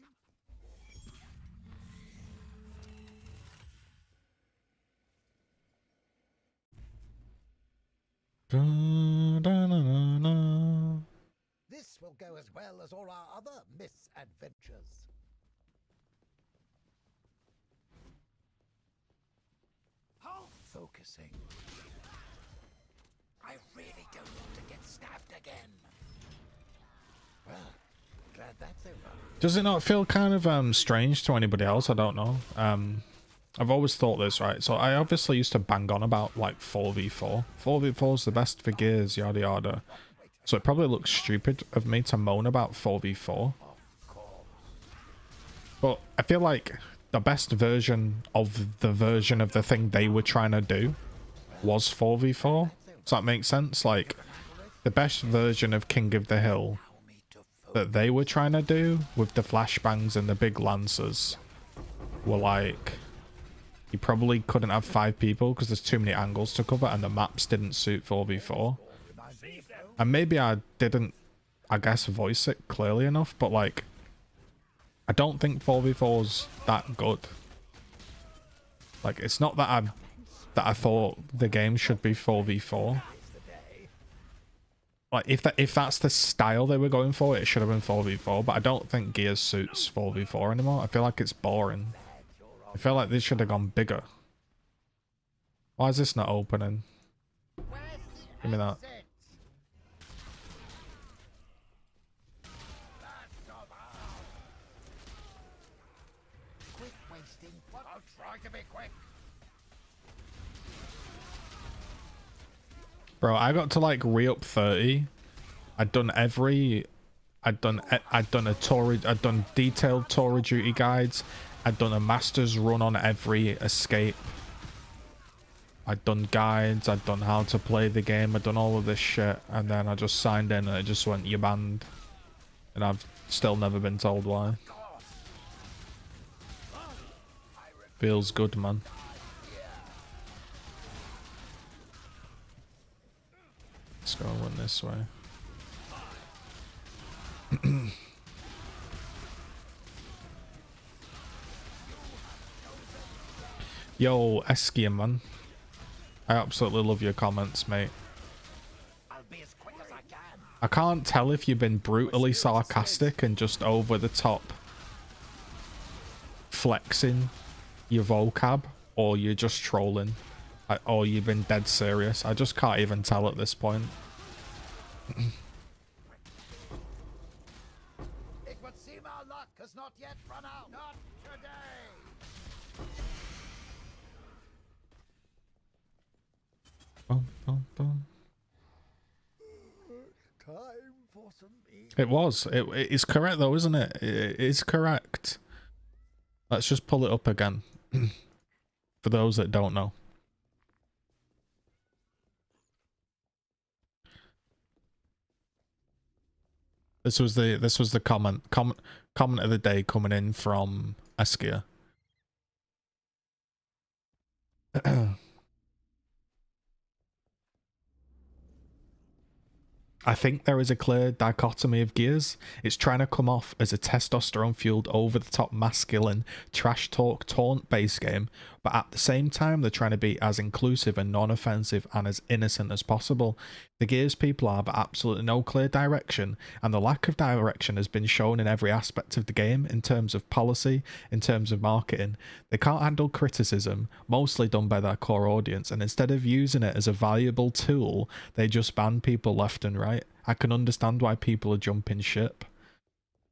Da-da-na-na. This will go as well as all our other misadventures. Focusing. I really don't want to get stabbed again. Well, glad that's over. Does it not feel kind of strange to anybody else? I don't know. I've always thought this, right? So I obviously used to bang on about like 4v4. 4v4 is the best for Gears, yada yada. So it probably looks stupid of me to moan about 4v4. But I feel like the best version of the thing they were trying to do was 4v4. Does that make sense? Like, the best version of King of the Hill that they were trying to do with the flashbangs and the big lancers were like, you probably couldn't have 5 people because there's too many angles to cover and the maps didn't suit 4v4. And maybe I didn't, I guess, voice it clearly enough, but like, I don't think 4v4's that good. Like, it's not that that I thought the game should be 4v4. Like if that's the style they were going for, it should have been 4v4. But I don't think Gears suits 4v4 anymore. I feel like it's boring. I feel like they should have gone bigger. Why is this not opening? Give me that. Quit wasting. I'll try to be quick. Bro, I got to like re-up 30. I'd done a detailed tour of duty guides. I'd done a master's run on every escape. I'd done guides, I'd done how to play the game, I'd done all of this shit, and then I just signed in and it just went, you're banned. And I've still never been told why. Feels good, man. Let's go and run this way. Yo, Eskia, man. I absolutely love your comments, mate. I'll be as quick as I can. I can't tell if you've been brutally sarcastic and just over the top flexing your vocab, or you're just trolling, or you've been dead serious. I just can't even tell at this point. It would seem our luck has not yet run out. Not today. Boom, boom, boom. Time for some meat. It was. It is correct though, isn't it? It is correct. Let's just pull it up again. For those that don't know. This was the comment of the day coming in from Eskia. I think there is a clear dichotomy of Gears. It's trying to come off as a testosterone-fueled, over-the-top, masculine, trash-talk, taunt-based game, but at the same time, they're trying to be as inclusive and non-offensive and as innocent as possible. The Gears people have absolutely no clear direction, and the lack of direction has been shown in every aspect of the game, in terms of policy, in terms of marketing. They can't handle criticism, mostly done by their core audience, and instead of using it as a valuable tool, they just ban people left and right. I can understand why people are jumping ship.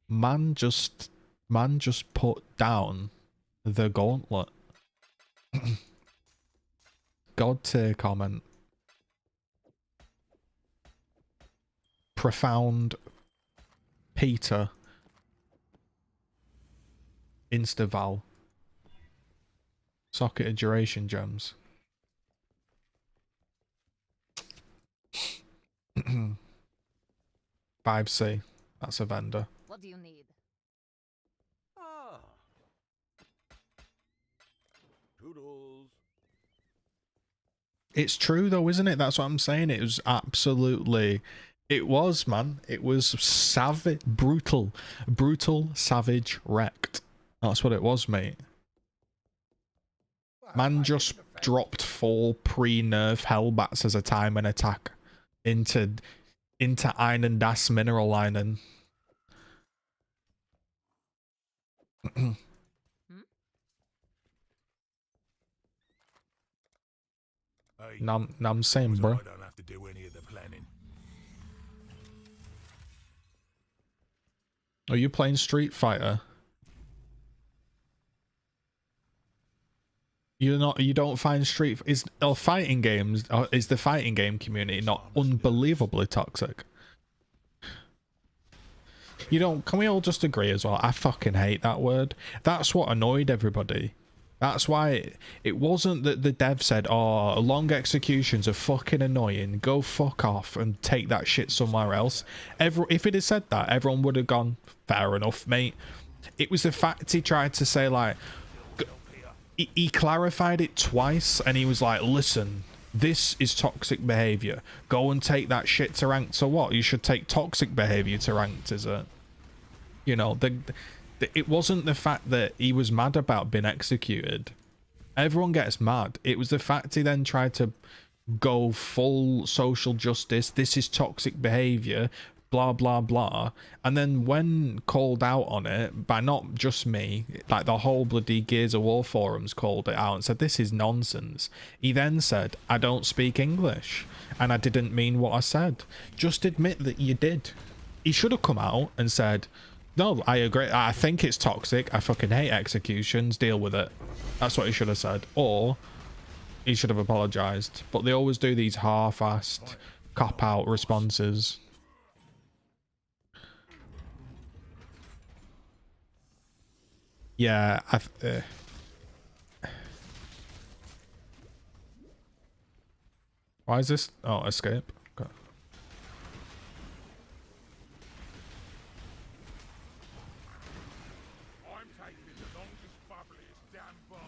Man just put down the gauntlet. God tier comment. Profound Peter Instaval Socket of Duration Gems. 5C. That's a vendor. What do you need? Ah. Toodles. It's true though, isn't it? That's what I'm saying. It was absolutely... It was, man. It was savage, brutal, savage, wrecked. That's what it was, mate. Man just dropped 4 pre-nerf Hellbats as a time and attack into Einen das Mineraleinen. Hey, I'm saying, bro. I don't have to do any of the planning. Are you playing Street Fighter? You don't find fighting games, is the fighting game community not unbelievably toxic? Can we all just agree as well? I fucking hate that word. That's what annoyed everybody. That's why it wasn't that the dev said, oh, long executions are fucking annoying, go fuck off and take that shit somewhere else. If it had said that, everyone would have gone, fair enough, mate. It was the fact he tried to say, like, he clarified it twice and he was like, listen, this is toxic behavior. Go and take that shit to ranked. So what? You should take toxic behavior to ranked, is it? You know, it wasn't the fact that he was mad about being executed. Everyone gets mad. It was the fact he then tried to go full social justice. This is toxic behavior, blah blah blah. And then when called out on it by not just me, like the whole bloody Gears of War forums called it out and said this is nonsense. He then said, I don't speak English and I didn't mean what I said. Just admit that you did. He should have come out and said, no, I agree. I think it's toxic. I fucking hate executions. Deal with it. That's what he should have said. Or he should have apologized. But they always do these half-assed cop-out responses. Yeah, why is this? Oh, escape. Okay. I'm taking the longest, bubbliest damn bar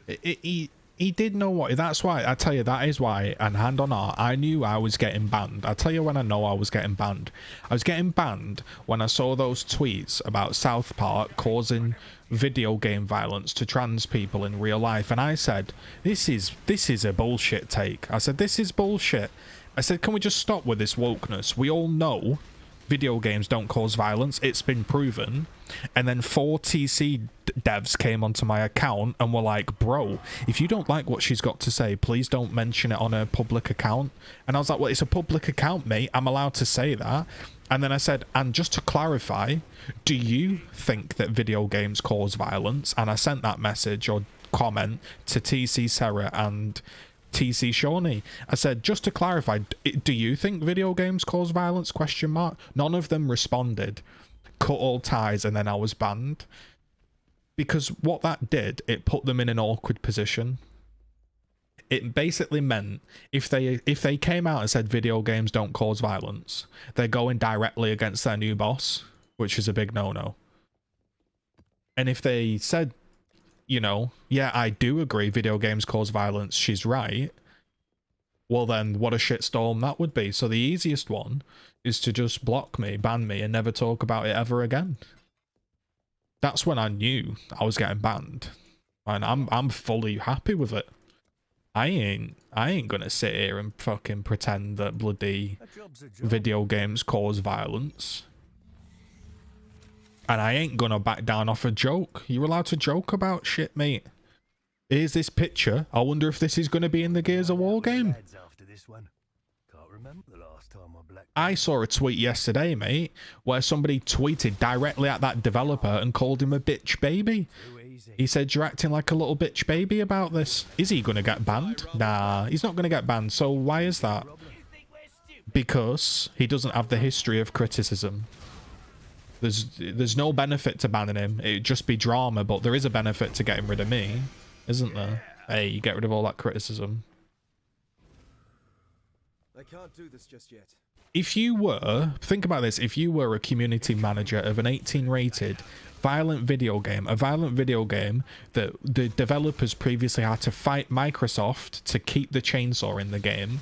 party. He did know what. That's why I tell you, that is why. And hand on heart, I knew I was getting banned. I tell you when I know I was getting banned. I was getting banned when I saw those tweets about South Park causing video game violence to trans people in real life, and I said, this is a bullshit take. I said, this is bullshit. I said, can we just stop with this wokeness? We all know video games don't cause violence. It's been proven. And then 4 TC devs came onto my account and were like, bro, if you don't like what she's got to say, please don't mention it on a public account. And I was like, well, it's a public account, mate. I'm allowed to say that. And then I said, and just to clarify, do you think that video games cause violence? And I sent that message or comment to TC Sarah and TC Shawnee. I said, just to clarify, do you think video games cause violence? Question mark. None of them responded. Cut all ties, and then I was banned. Because what that did, it put them in an awkward position. It basically meant if they came out and said video games don't cause violence, they're going directly against their new boss, which is a big no-no. And if they said, you know, yeah, I do agree video games cause violence, she's right, well then what a shitstorm that would be. So the easiest one is to just block me, ban me, and never talk about it ever again. That's when I knew I was getting banned. And I'm fully happy with it. I ain't gonna sit here and fucking pretend that bloody video games cause violence. And I ain't gonna back down off a joke. You're allowed to joke about shit, mate. Here's this picture. I wonder if this is gonna be in the Gears of War game. I saw a tweet yesterday, mate, where somebody tweeted directly at that developer and called him a bitch baby. He said, you're acting like a little bitch baby about this. Is he going to get banned? Nah, he's not going to get banned. So why is that? Because he doesn't have the history of criticism. There's no benefit to banning him. It'd just be drama, but there is a benefit to getting rid of me, isn't there? Hey, you get rid of all that criticism. I can't do this just yet. If you were, think about this, if you were a community manager of an 18 rated violent video game, a violent video game that the developers previously had to fight Microsoft to keep the chainsaw in the game,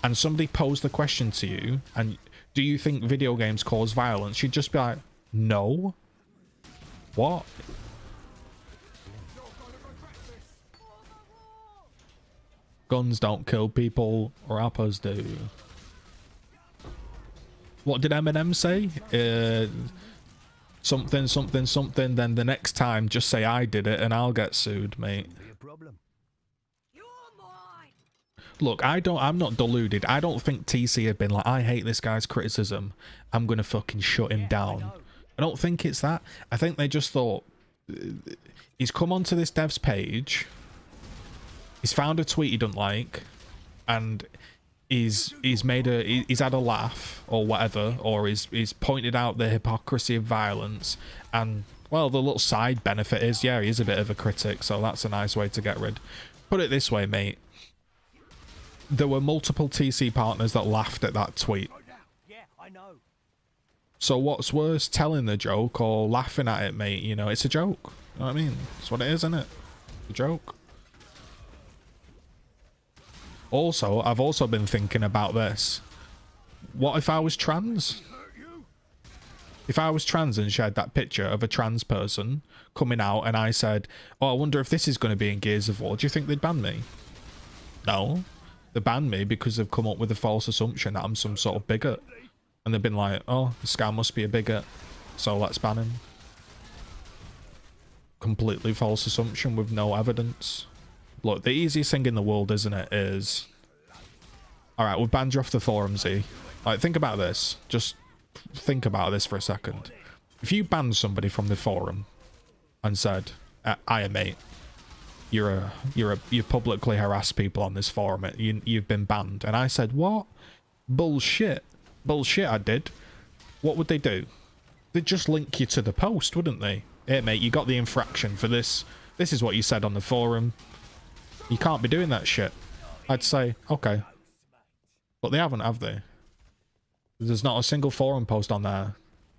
and somebody posed the question to you, and do you think video games cause violence? You'd just be like, no. What? Guns don't kill people, rappers do. What did Eminem say? Something, something, something, then the next time just say I did it and I'll get sued, mate. Look, I'm not deluded. I don't think TC had been like, I hate this guy's criticism, I'm gonna fucking shut him down. I don't think it's that. I think they just thought, he's come onto this dev's page, he's found a tweet he doesn't like, and he's had a laugh or whatever, or he's pointed out the hypocrisy of violence, and well, the little side benefit is, yeah, he is a bit of a critic, so that's a nice way to get rid. Put it this way, mate, there were multiple TC partners that laughed at that tweet. Yeah, I know. So what's worse, telling the joke or laughing at it, mate? You know, it's a joke. You know what I mean? That's what it is, isn't it? A joke. Also, I've also been thinking about this. What if I was trans? If I was trans and shared that picture of a trans person coming out and I said, oh, I wonder if this is going to be in Gears of War, do you think they'd ban me? No. They banned me because they've come up with a false assumption that I'm some sort of bigot. And they've been like, oh, this guy must be a bigot, so let's ban him. Completely false assumption with no evidence. Look, the easiest thing in the world, isn't it, is... Alright, we've banned you off the forums, E. Like, think about this. Just think about this for a second. If you banned somebody from the forum and said, "Aye, mate, you publicly harass people on this forum. You've been banned," and I said, "What? Bullshit, bullshit." I did. What would they do? They'd just link you to the post, wouldn't they? Hey, mate, you got the infraction for this. This is what you said on the forum. You can't be doing that shit. I'd say, okay. But they haven't, have they? There's not a single forum post on there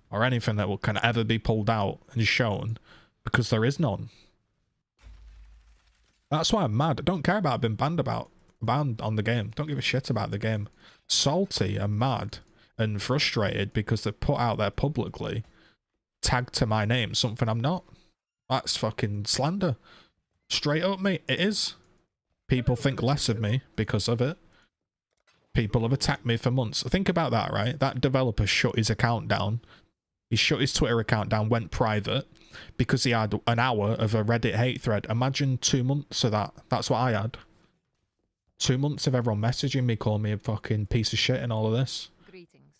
or anything that can ever be pulled out and shown because there is none. That's why I'm mad. I don't care about being banned on the game. Don't give a shit about the game. Salty and mad and frustrated because they put out there publicly tagged to my name something I'm not. That's fucking slander. Straight up, mate. It is. People think less of me because of it. People have attacked me for months. Think about that, right? That developer shut his account down. He shut his Twitter account down, went private, because he had an hour of a Reddit hate thread. Imagine 2 months of that. That's what I had. 2 months of everyone messaging me, calling me a fucking piece of shit and all of this. Greetings.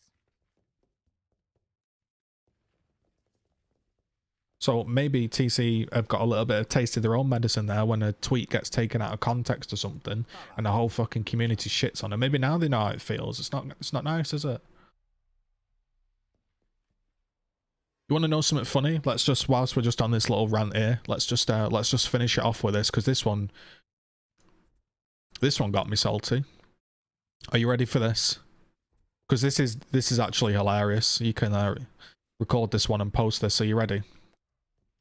So maybe TC have got a little bit of taste of their own medicine there when a tweet gets taken out of context or something and the whole fucking community shits on it. Maybe now they know how it feels. It's not nice, is it? You want to know something funny? Let's just, whilst we're just on this little rant here, let's just finish it off with this, because this one got me salty. Are you ready for this? Because this is actually hilarious. You can record this one and post this. Are you ready?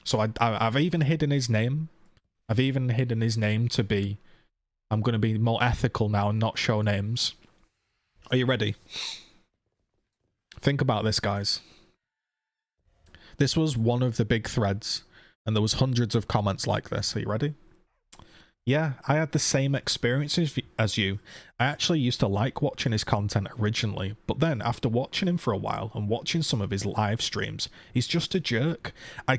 So I've even hidden his name. I've even hidden his name to be... I'm going to be more ethical now and not show names. Are you ready? Think about this, guys. This was one of the big threads, and there was hundreds of comments like this. Are you ready? Yeah, I had the same experiences as you. I actually used to like watching his content originally, but then after watching him for a while and watching some of his live streams, he's just a jerk. I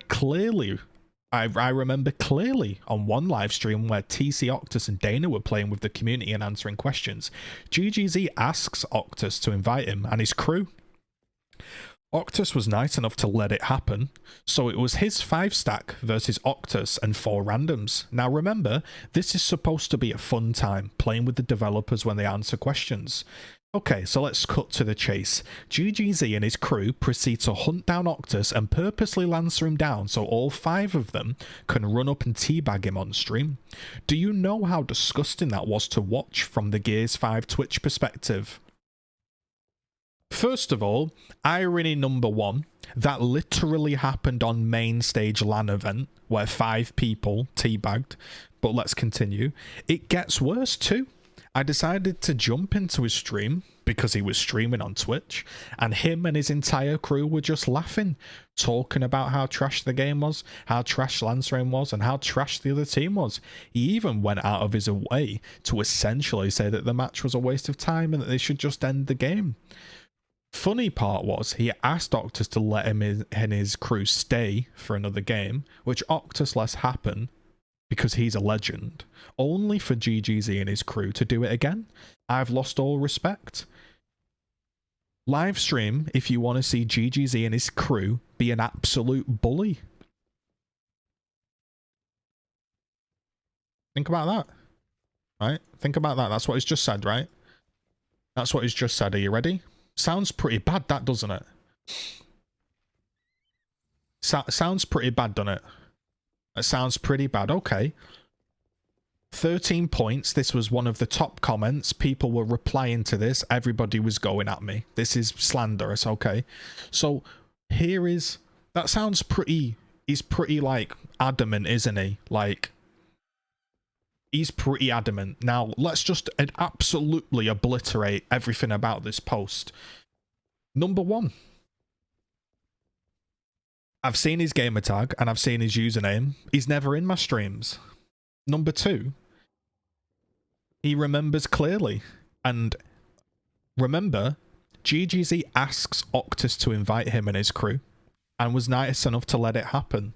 remember clearly on one live stream where TC Octus and Dana were playing with the community and answering questions. GGZ asks Octus to invite him and his crew. Octus was nice enough to let it happen, so it was his 5-stack versus Octus and 4 randoms. Now remember, this is supposed to be a fun time, playing with the developers when they answer questions. Okay, so let's cut to the chase. GGZ and his crew proceed to hunt down Octus and purposely lancer him down so all 5 of them can run up and teabag him on stream. Do you know how disgusting that was to watch from the Gears 5 Twitch perspective? First of all, irony number 1, that literally happened on main stage LAN event where 5 people teabagged, but let's continue. It gets worse too. I decided to jump into his stream because he was streaming on Twitch, and him and his entire crew were just laughing, talking about how trash the game was, how trash Lancering was, and how trash the other team was. He even went out of his way to essentially say that the match was a waste of time and that they should just end the game. Funny part was, he asked Octus to let him and his crew stay for another game, which Octus lets happen because he's a legend, only for GGZ and his crew to do it again. I've lost all respect. Live stream if you want to see GGZ and his crew be an absolute bully. Think about that. Right? Think about that. That's what he's just said, right? That's what he's just said. Are you ready? Sounds pretty bad, that, doesn't it? Sounds pretty bad, doesn't it? It sounds pretty bad. Okay. 13 points. This was one of the top comments. People were replying to this. Everybody was going at me. This is slanderous, okay? So, here is... That sounds pretty... He's pretty, like, adamant, isn't he? Like... He's pretty adamant. Now, let's just absolutely obliterate everything about this post. Number 1. I've seen his gamer tag and I've seen his username. He's never in my streams. Number 2, he remembers clearly. And remember, GGZ asks Octus to invite him and his crew and was nice enough to let it happen.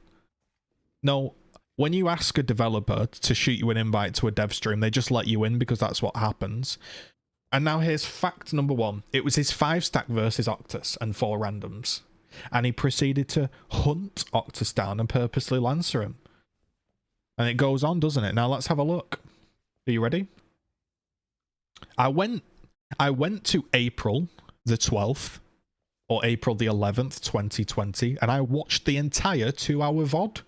No, when you ask a developer to shoot you an invite to a dev stream, they just let you in because that's what happens. And now here's fact number 1. It was his 5-stack versus Octus and 4 randoms. And he proceeded to hunt Octus down and purposely Lancer him. And it goes on, doesn't it? Now let's have a look. Are you ready? I went to April the 12th or April the 11th, 2020, and I watched the entire 2-hour VOD.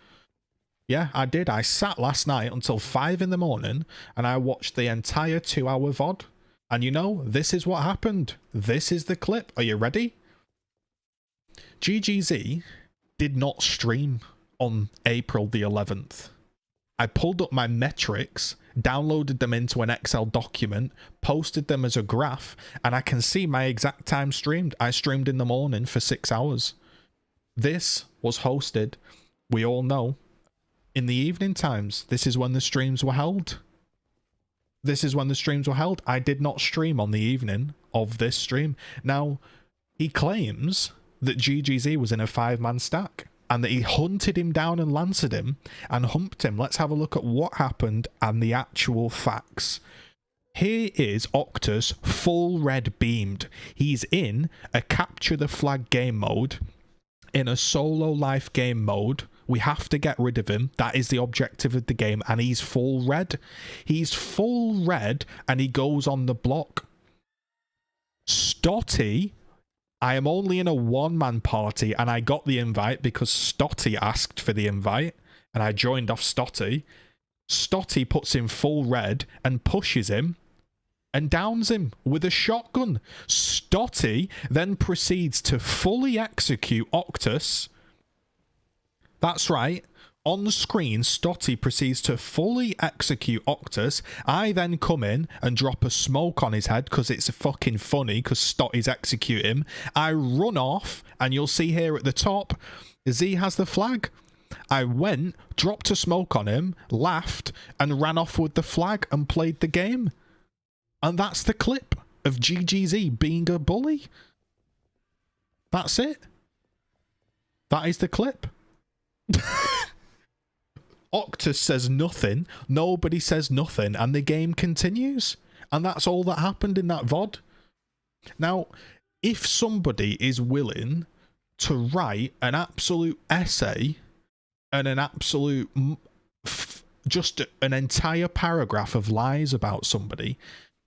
Yeah, I did. I sat last night until 5 in the morning and I watched the entire 2-hour VOD. And you know, this is what happened. This is the clip. Are you ready? GGZ did not stream on April the 11th. I pulled up my metrics, downloaded them into an Excel document, posted them as a graph, and I can see my exact time streamed. I streamed in the morning for 6 hours. This was hosted, we all know, in the evening times. This is when the streams were held. This is when the streams were held. I did not stream on the evening of this stream. Now, he claims that GGZ was in a 5-man stack and that he hunted him down and lanced him and humped him. Let's have a look at what happened and the actual facts. Here is Octus full red beamed. He's in a capture the flag game mode, in a solo life game mode. We have to get rid of him. That is the objective of the game. And he's full red. He's full red and he goes on the block. Stotty, I am only in a 1-man party and I got the invite because Stotty asked for the invite and I joined off Stotty. Stotty puts him full red and pushes him and downs him with a shotgun. Stotty then proceeds to fully execute Octus. That's right. On the screen, Stotty proceeds to fully execute Octus. I then come in and drop a smoke on his head because it's fucking funny because Stotty's executing him. I run off and you'll see here at the top, Z has the flag. I went, dropped a smoke on him, laughed and ran off with the flag and played the game. And that's the clip of GGZ being a bully. That's it. That is the clip. Octus says nothing, nobody says nothing, and the game continues. And that's all that happened in that VOD. Now, if somebody is willing to write an absolute essay and an absolute, just an entire paragraph of lies about somebody,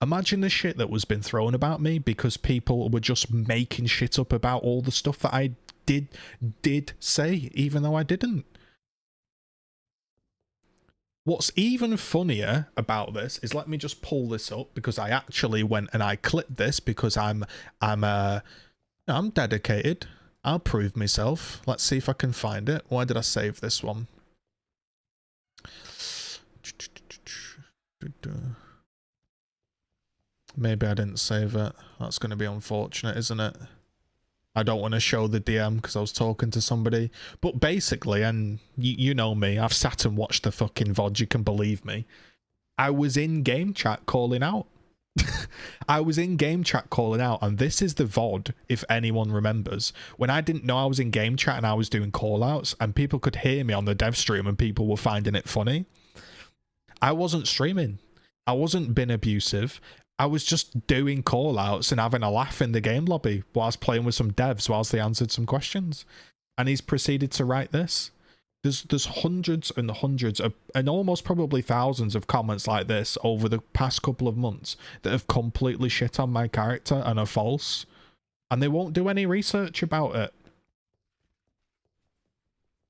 imagine the shit that was been thrown about me because people were just making shit up about all the stuff that I did say, even though I didn't. What's even funnier about this is, let me just pull this up because I actually went and I clipped this because I'm dedicated. I'll prove myself. Let's see if I can find it. Why did I save this one? Maybe I didn't save it. That's going to be unfortunate, isn't it? I don't want to show the DM because I was talking to somebody. But basically, and you know me, I've sat and watched the fucking VOD, you can believe me. I was in game chat calling out. I was in game chat calling out, and this is the VOD, if anyone remembers, when I didn't know I was in game chat and I was doing call outs, and people could hear me on the dev stream and people were finding it funny. I wasn't streaming. I wasn't being abusive. I was just doing call-outs and having a laugh in the game lobby whilst playing with some devs whilst they answered some questions. And he's proceeded to write this. There's hundreds and hundreds of, and almost probably thousands of comments like this over the past couple of months that have completely shit on my character and are false. And they won't do any research about it.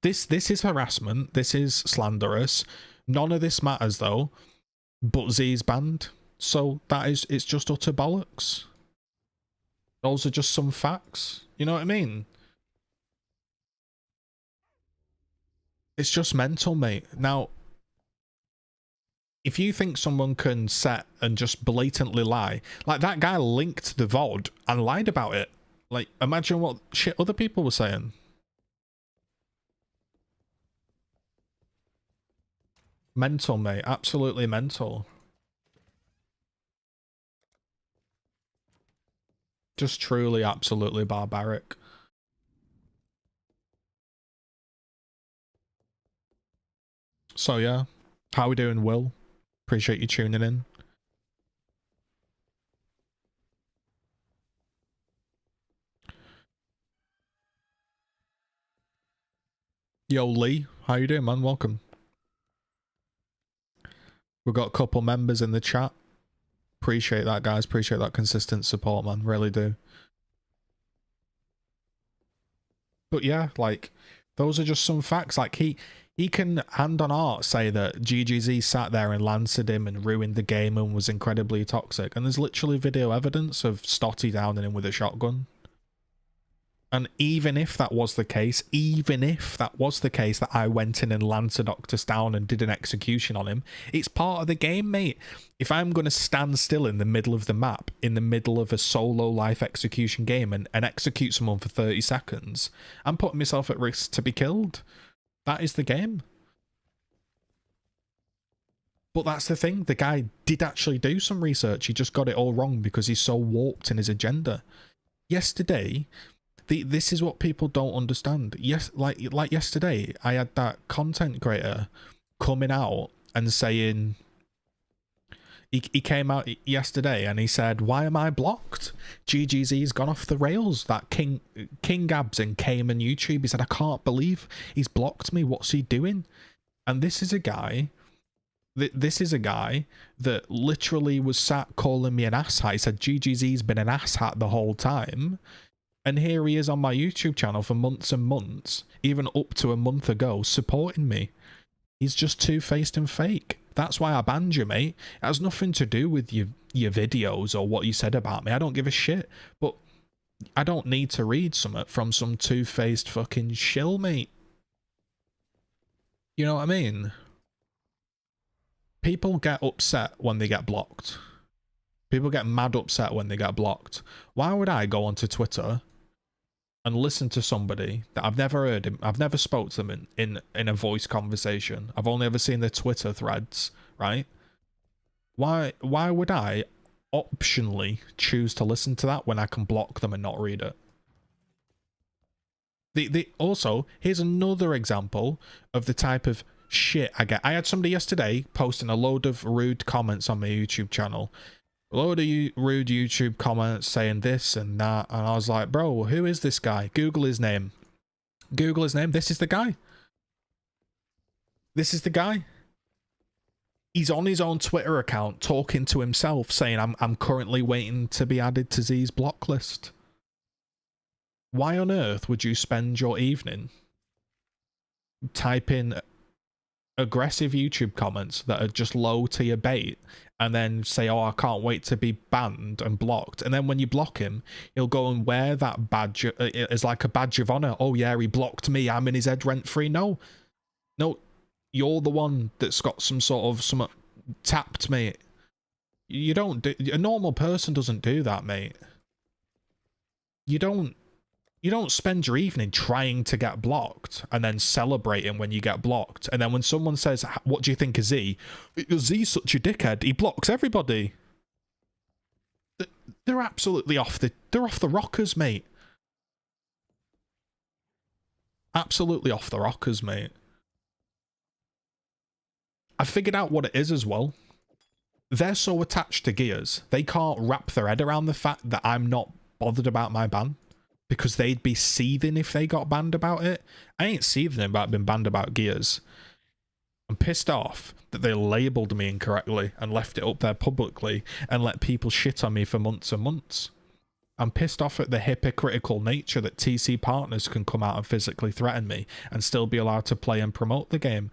This is harassment. This is slanderous. None of this matters though. But Z's banned. So it's just utter bollocks. Those are just some facts. You know what I mean? It's just mental, mate. Now, if you think someone can set and just blatantly lie, like that guy linked the VOD and lied about it. Like, imagine what shit other people were saying. Mental, mate. Absolutely mental. Just truly, absolutely barbaric. So yeah, how we doing, Will? Appreciate you tuning in. Yo, Lee, how you doing, man? Welcome. We've got a couple members in the chat. Appreciate that, guys. Appreciate that consistent support, man. Really do. But yeah, like, those are just some facts. Like, he can, hand on heart, say that GGZ sat there and lanced him and ruined the game and was incredibly toxic. And there's literally video evidence of Stotty downing him with a shotgun. And even if that was the case, that I went in and lanced Octus down and did an execution on him, it's part of the game, mate. If I'm going to stand still in the middle of the map, in the middle of a solo life execution game and execute someone for 30 seconds, I'm putting myself at risk to be killed. That is the game. But that's the thing, the guy did actually do some research. He just got it all wrong because he's so warped in his agenda. Yesterday... This is what people don't understand. Yes, like yesterday, I had that content creator coming out and saying he came out yesterday and he said, "Why am I blocked? GGZ's gone off the rails." That King Gabs and Cayman YouTube. He said, "I can't believe he's blocked me. What's he doing?" And this is a guy. This is a guy that literally was sat calling me an asshat. He said GGZ's been an asshat the whole time. And here he is on my YouTube channel for months and months, even up to a month ago, supporting me. He's just two-faced and fake. That's why I banned you, mate. It has nothing to do with your videos or what you said about me. I don't give a shit. But I don't need to read something from some two-faced fucking shill, mate. You know what I mean? People get upset when they get blocked. People get mad upset when they get blocked. Why would I go onto Twitter and listen to somebody that I've never heard him, I've never spoke to them in a voice conversation. I've only ever seen their Twitter threads, right? Why would I optionally choose to listen to that when I can block them and not read it? Also, here's another example of the type of shit I get. I had somebody yesterday posting a load of rude comments on my YouTube channel. A load of rude YouTube comments saying this and that, and I was like, bro, who is this guy? Google his name. Google his name. This is the guy. This is the guy. He's on his own Twitter account talking to himself saying, I'm currently waiting to be added to Z's block list. Why on earth would you spend your evening typing aggressive YouTube comments that are just low tier bait and then say, oh, I can't wait to be banned and blocked, and then when you block him, he'll go and wear that badge as like a badge of honor? Oh yeah, he blocked me, I'm in his head rent free. No, you're the one that's got some tapped, mate. You don't do, a normal person doesn't do that, mate. You don't spend your evening trying to get blocked and then celebrating when you get blocked. And then when someone says, what do you think of Z? Z's such a dickhead. He blocks everybody. They're absolutely they're off the rockers, mate. Absolutely off the rockers, mate. I figured out what it is as well. They're so attached to Gears, they can't wrap their head around the fact that I'm not bothered about my ban. Because they'd be seething if they got banned about it. I ain't seething about being banned about Gears. I'm pissed off that they labelled me incorrectly and left it up there publicly and let people shit on me for months and months. I'm pissed off at the hypocritical nature that TC partners can come out and physically threaten me and still be allowed to play and promote the game.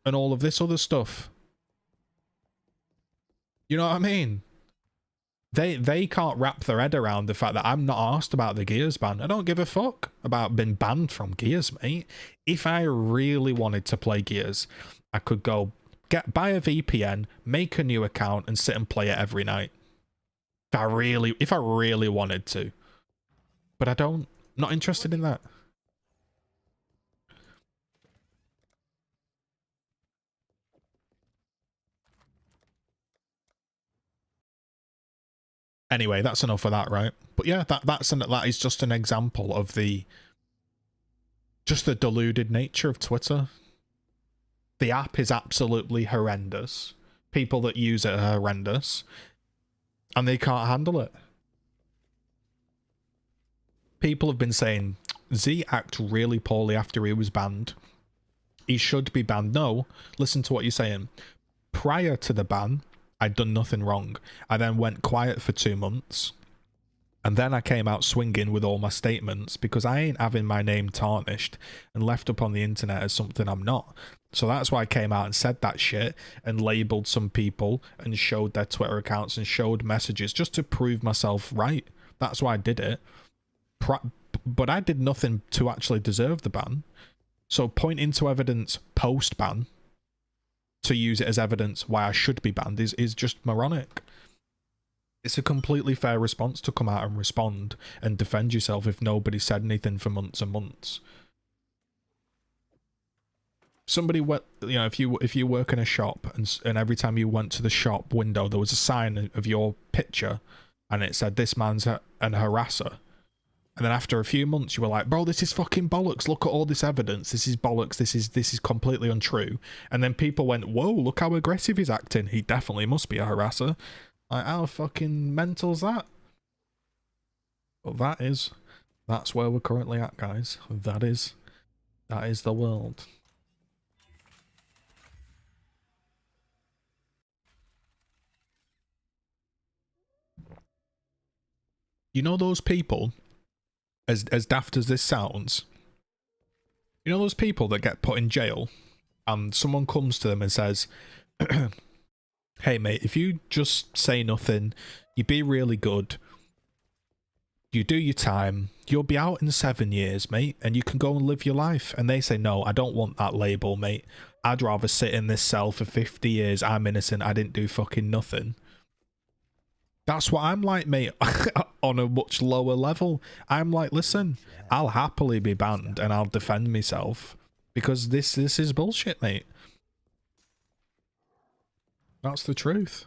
And all of this other stuff. You know what I mean? They can't wrap their head around the fact that I'm not asked about the Gears ban. I don't give a fuck about being banned from Gears, mate. If I really wanted to play Gears, I could go buy a VPN, make a new account, and sit and play it every night. If I really wanted to. But I don't. Not interested in that. Anyway, that's enough of that, right? But yeah, that is just an example of the deluded nature of Twitter. The app is absolutely horrendous. People that use it are horrendous, and they can't handle it. People have been saying Z acted really poorly after he was banned. He should be banned. No, listen to what you're saying. Prior to the ban, I'd done nothing wrong. I then went quiet for 2 months, and then I came out swinging with all my statements because I ain't having my name tarnished and left up on the internet as something I'm not. So that's why I came out and said that shit and labelled some people and showed their Twitter accounts and showed messages just to prove myself right. That's why I did it. But I did nothing to actually deserve the ban. So pointing to evidence post-ban to use it as evidence why I should be banned is just moronic. It's a completely fair response to come out and respond and defend yourself if nobody said anything for months and months. Somebody went, you know, if you work in a shop and every time you went to the shop window there was a sign of your picture and it said this man's an harasser, and then after a few months you were like, bro, this is fucking bollocks, look at all this evidence, this is bollocks, this is completely untrue, and then people went, whoa, look how aggressive he's acting, he definitely must be a harasser. Like, how fucking mental's that? But that's where we're currently at, guys. That is the world. You know those people, as daft as this sounds, you know those people that get put in jail and someone comes to them and says, hey mate, if you just say nothing, you be really good, you do your time, you'll be out in 7 years, mate, and you can go and live your life. And they say, no, I don't want that label, mate. I'd rather sit in this cell for 50 years. I'm innocent. I didn't do fucking nothing. That's what I'm like, mate, on a much lower level. I'm like, listen, I'll happily be banned and I'll defend myself because this is bullshit, mate. That's the truth.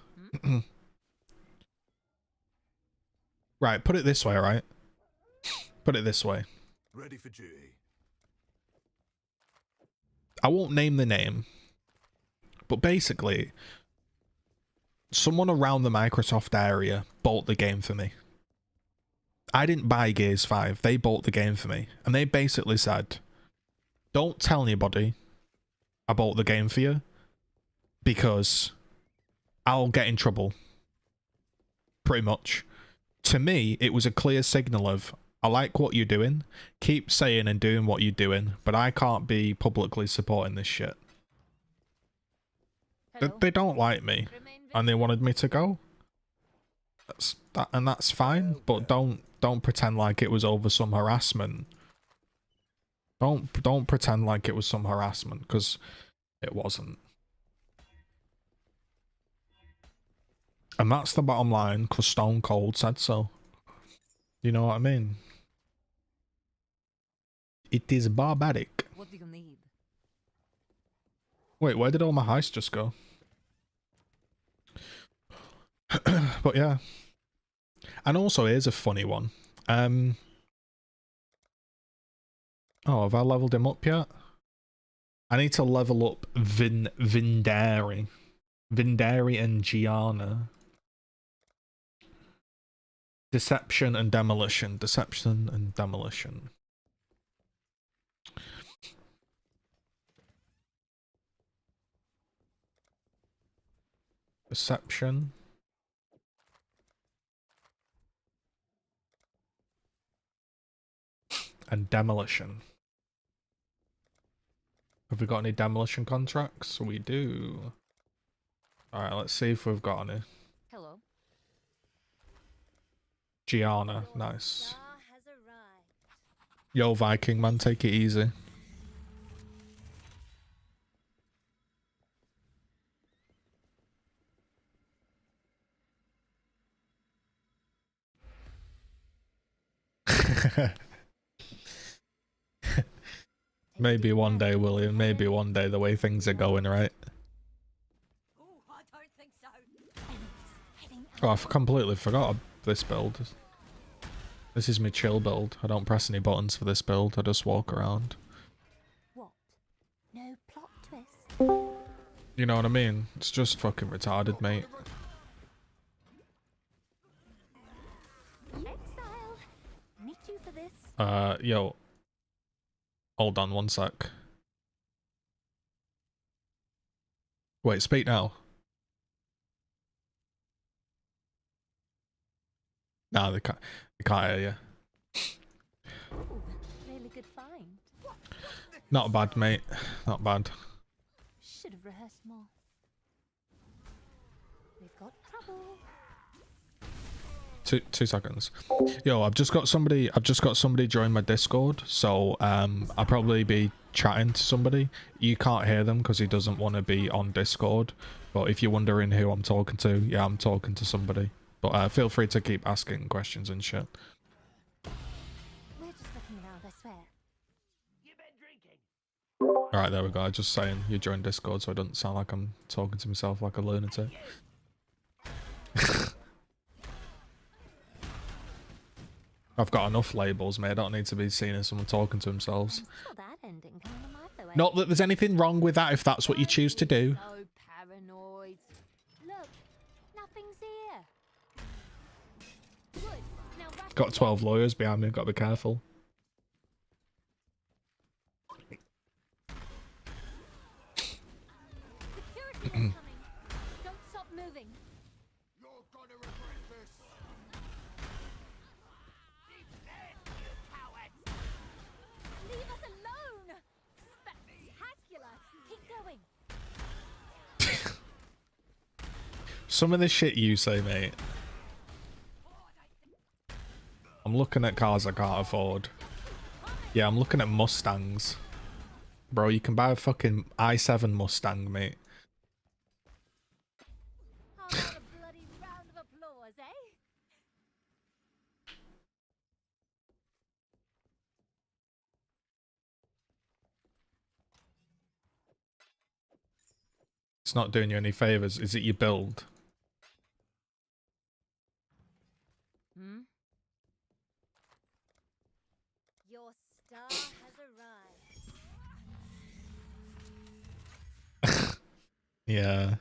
Right, put it this way, right? Put it this way. Ready for duty. I won't name the name, but basically, someone around the Microsoft area bought the game for me. I didn't buy Gears 5, they bought the game for me. And they basically said, don't tell anybody I bought the game for you, because I'll get in trouble. Pretty much. To me, it was a clear signal of, I like what you're doing, keep saying and doing what you're doing, but I can't be publicly supporting this shit. They don't like me, and they wanted me to go. That's fine, but don't pretend like it was over some harassment. Don't pretend like it was some harassment, because it wasn't. And that's the bottom line, because Stone Cold said so. You know what I mean? It is barbaric. What do you need? Wait, where did all my heists just go? But yeah. And also, here's a funny one. Oh, have I leveled him up yet? I need to level up Vindari. Vindari and Gianna. Deception and Demolition. Deception and Demolition. Deception. And Demolition. Have we got any demolition contracts? We do. Alright, let's see if we've got any. Hello. Gianna, nice. Yo, Viking man, take it easy. Maybe one day, William. Maybe one day, the way things are going, right? Oh, I don't think so. Oh, I completely forgot this build. This is my chill build. I don't press any buttons for this build. I just walk around. What? No plot twist? You know what I mean? It's just fucking retarded, mate. Exile. Need you for this. Yo. Hold on 1 sec. Wait, speak now. Nah, they can't hear you. Ooh, really good find. Not bad, mate. Not bad. Should have rehearsed more. We've got trouble. 2 seconds. Yo, I've just got somebody join my Discord, so I'll probably be chatting to somebody. You can't hear them because he doesn't want to be on Discord, but if you're wondering who I'm talking to, yeah, I'm talking to somebody. But feel free to keep asking questions and shit. We're just looking around, I swear. Alright, there we go. I'm just saying you joined Discord so it doesn't sound like I'm talking to myself like a lunatic. I've got enough labels, mate. I don't need to be seen as someone talking to themselves. Saw that ending coming a mile away. Not that there's anything wrong with that if that's what you choose to do. So paranoid. Look, nothing's here. Good. Now rush Got 12 lawyers behind me. Got to be careful. Security incoming. Don't stop moving. You're gonna regret this. Leave us alone. Spectacular. Keep going. Some of the shit you say, mate. I'm looking at cars I can't afford. Yeah, I'm looking at Mustangs. Bro, you can buy a fucking i7 Mustang, mate. How about a bloody round of applause, eh? It's not doing you any favors. Is it your build? Hmm? Your star has arrived. Yeah.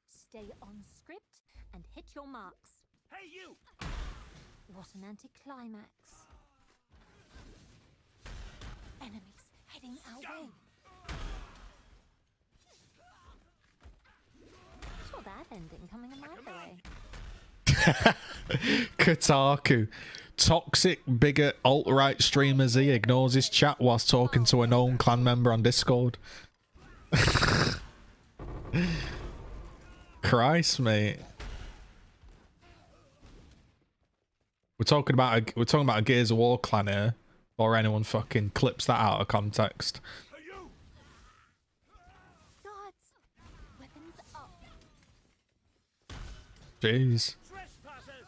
Stay on script and hit your marks. Hey, you! What an anticlimax. Enemies heading our way. Saw that ending coming a mile away. Kotaku. Toxic bigot alt-right streamer Z ignores his chat whilst talking to a known clan member on Discord. Christ, mate. We're talking about a Gears of War clan here, or anyone fucking clips that out of context. Hey, you! Guards! Weapons up. Jeez. Trespassers!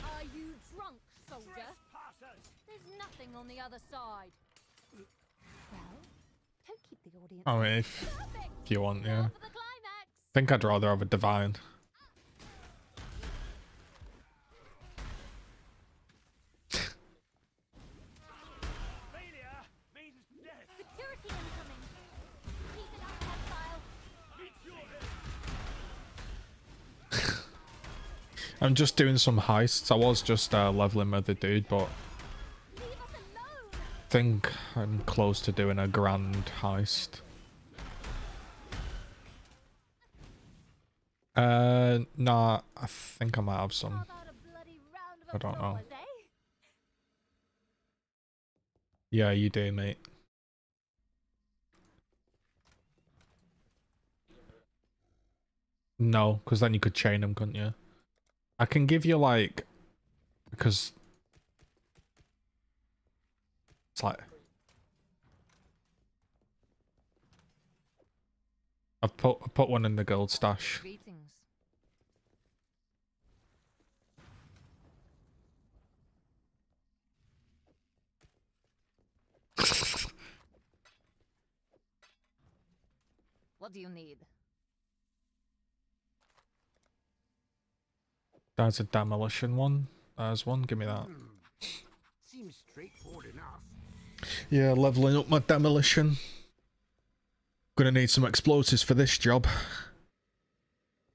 Are you drunk, soldier? Trespassers! There's nothing on the other side. Well, don't keep the audience. I mean, if Perfect. you want, yeah. Now for the climax. I think I'd rather have a divine. Failure means death! Security incoming. Keep it up, Exile. Meet your I'm just doing some heists. I was just leveling with the dude, but Leave us alone. I think I'm close to doing a grand heist. Nah, I think I might have How some. about a bloody round of I don't know. applause, eh? Yeah, you do, mate. No, because then you could chain them, couldn't you? I can give you like, because it's like I put one in the gold stash. Greetings. What do you need? There's a demolition one. There's one. Give me that. Seems straightforward enough. Yeah, leveling up my demolition. Gonna need some explosives for this job.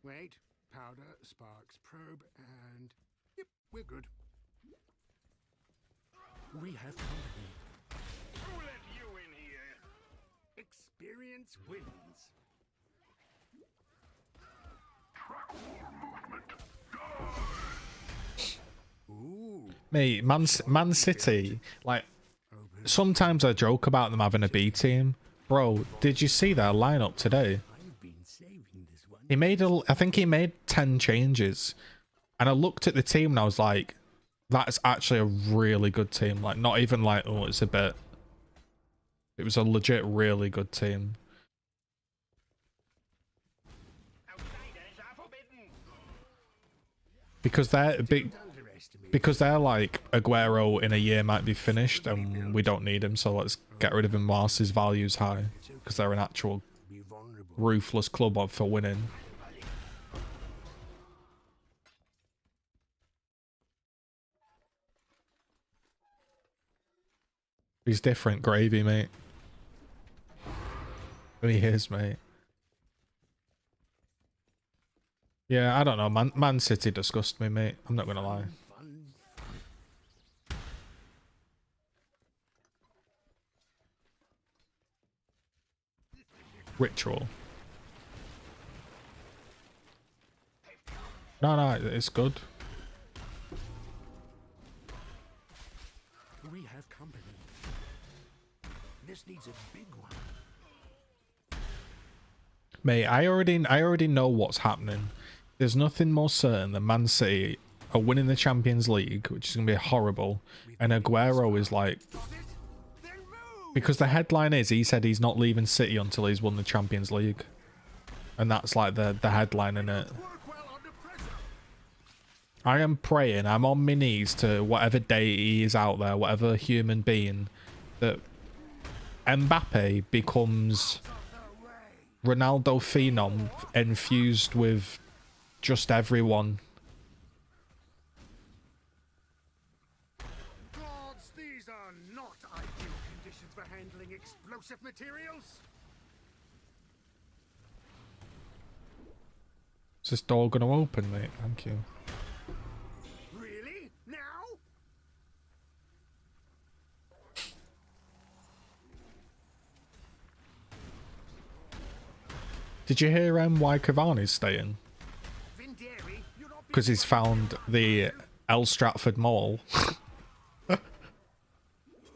Wait, powder, sparks, probe, and yep, we're good. We have company. Who let you in here? Experience wins. Ooh. Mate, Man City, like, sometimes I joke about them having a B team. Bro, did you see their lineup today? I've been saving this one. He made I think he made 10 changes. And I looked at the team and I was like, that's actually a really good team. Like, not even like, oh, it's a bit. It was a legit really good team. Outsiders are forbidden. Because they're big. Underestimate. Because they're like, Aguero in a year might be finished and we don't need him, so let's get rid of him whilst his value's high. Because they're an actual Be vulnerable. ruthless club for winning. He's different gravy, mate. He is, mate. Yeah, I don't know. Man City disgust me, mate. I'm not gonna lie. Fun. Ritual. No, it's good. We have company. This needs a big one. Mate, I already know what's happening. There's nothing more certain than Man City are winning the Champions League, which is gonna be horrible, and Aguero is like, Then move. because the headline is he said he's not leaving City until he's won the Champions League, and that's like the headline in it. Work well under pressure. I am praying, I'm on my knees to whatever deity is out there, whatever human being, that Mbappe becomes Ronaldo phenom infused with just everyone. Gods, these are not ideal conditions for handling explosive materials. Is this door gonna open, mate? Thank you. Really? Now? Did you hear why Cavani's staying? Vinderi, you're not Because he's found the El Stratford Mall.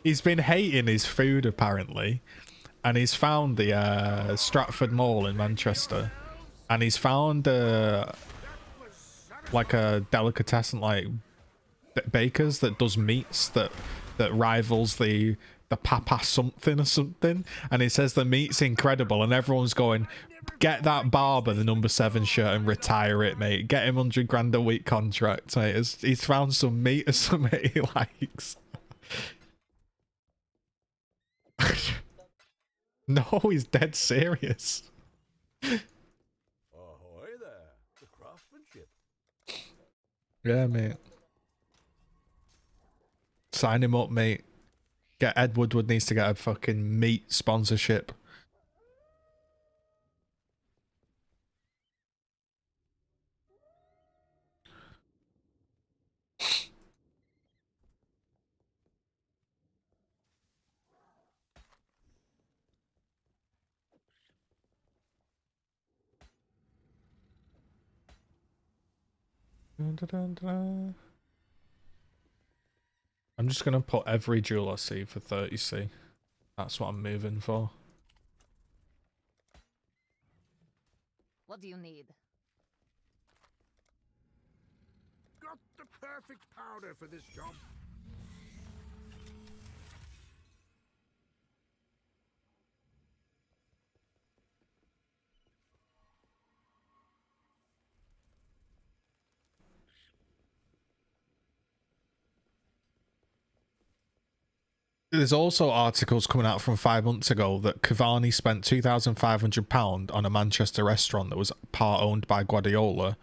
He's been hating his food apparently, and he's found the Stratford Mall in Manchester, and he's found like a delicatessen, like bakers that does meats that rivals the Papa something or something, and he says the meat's incredible, and everyone's going, get that barber the number 7 shirt and retire it, mate. Get him 100 grand a week contract, mate. He's found some meat or something he likes. No, he's dead serious. Ahoy there. The craftsmanship. Yeah, mate. Sign him up, mate. Ed Woodward needs to get a fucking meat sponsorship. Dun, dun, dun, dun. I'm just gonna put every jewel I see for 30C. That's what I'm moving for. What do you need? got the perfect powder for this job. There's also articles coming out from 5 months ago that Cavani spent £2,500 on a Manchester restaurant that was part owned by Guardiola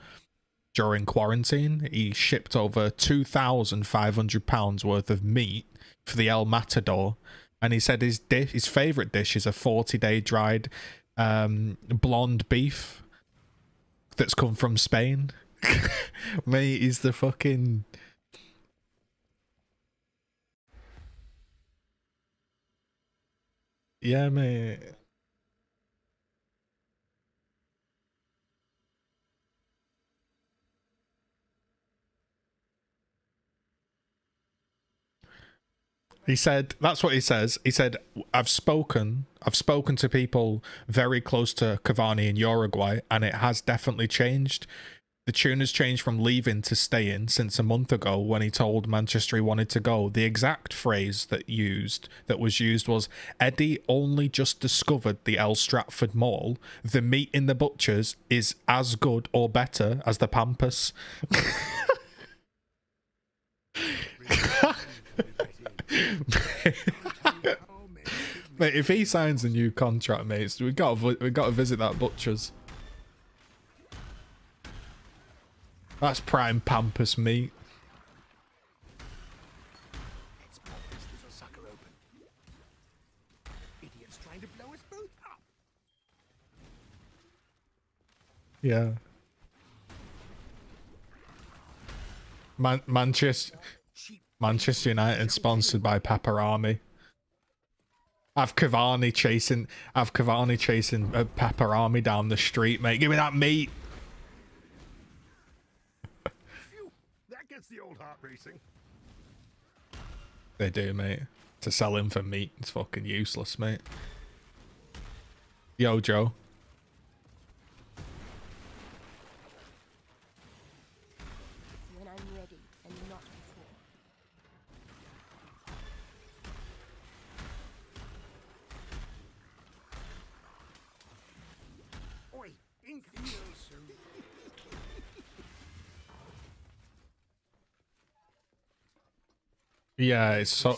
during quarantine. He shipped over £2,500 worth of meat for the El Matador, and he said his favourite dish is a 40-day dried blonde beef that's come from Spain. Mate, he's the fucking... Yeah, mate. He said, that's what he says. He said, I've spoken to people very close to Cavani in Uruguay, and it has definitely changed. The tune has changed from leaving to staying since a month ago when he told Manchester he wanted to go. The exact phrase that was used was, Eddie only just discovered the El Stratford Mall. The meat in the butchers is as good or better as the Pampas. Mate, if he signs a new contract, mates, we got to visit that butcher's. That's prime Pampas meat. Let's pop this little sucker open. Idiot's trying to blow us both up. Yeah. Manchester United sponsored by Paparami. Have Cavani chasing Paparami down the street, mate. Give me that meat. Phew, that gets the old heart racing. They do, mate. To sell him for meat, it's fucking useless, mate. Yo, Joe. When I'm ready and not before. Oi, incoming. Yeah, it's so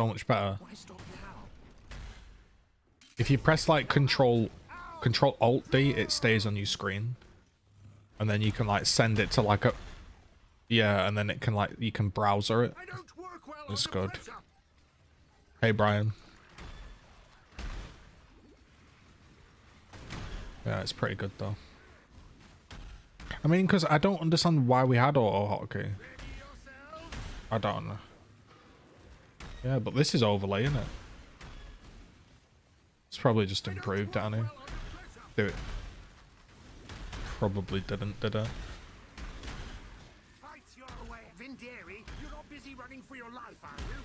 much better. Why stop now? If you press like Control Alt D, it stays on your screen, and then you can like send it to like a and then it can like you can browser it. I don't work well It's under good. pressure. Hey Brian. Yeah, it's pretty good though. I mean, because I don't understand why we had auto hotkey. I don't know. Yeah, but this is overlay, isn't it? It's probably just improved it, Annie. Do it. Probably didn't, did it? Fight your way. Vinderi, you're not busy running for your life, are you?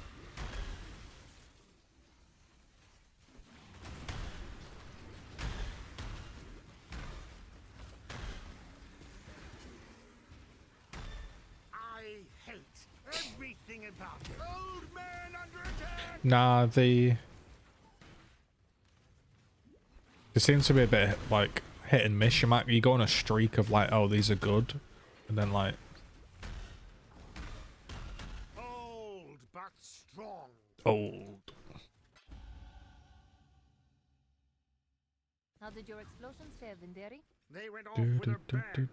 I hate everything about it. Old man under attack! Nah, there seems to be a bit like hit and miss. You go on a streak of like, oh, these are good, and then like, Old but strong. old. How did your explosions fare, Vinderi? They went off with a bang.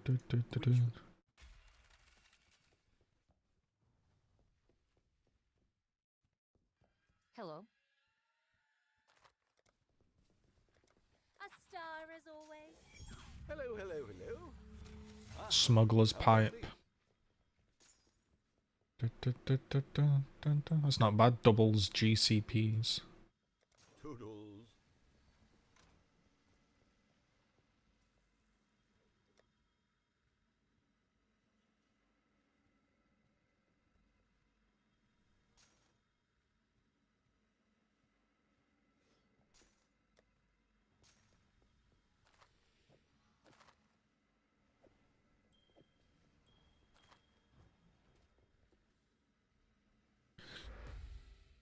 Hello. A star as always. Hello, hello, hello. Smuggler's pipe. That's not bad. Doubles GCPs. Toodles.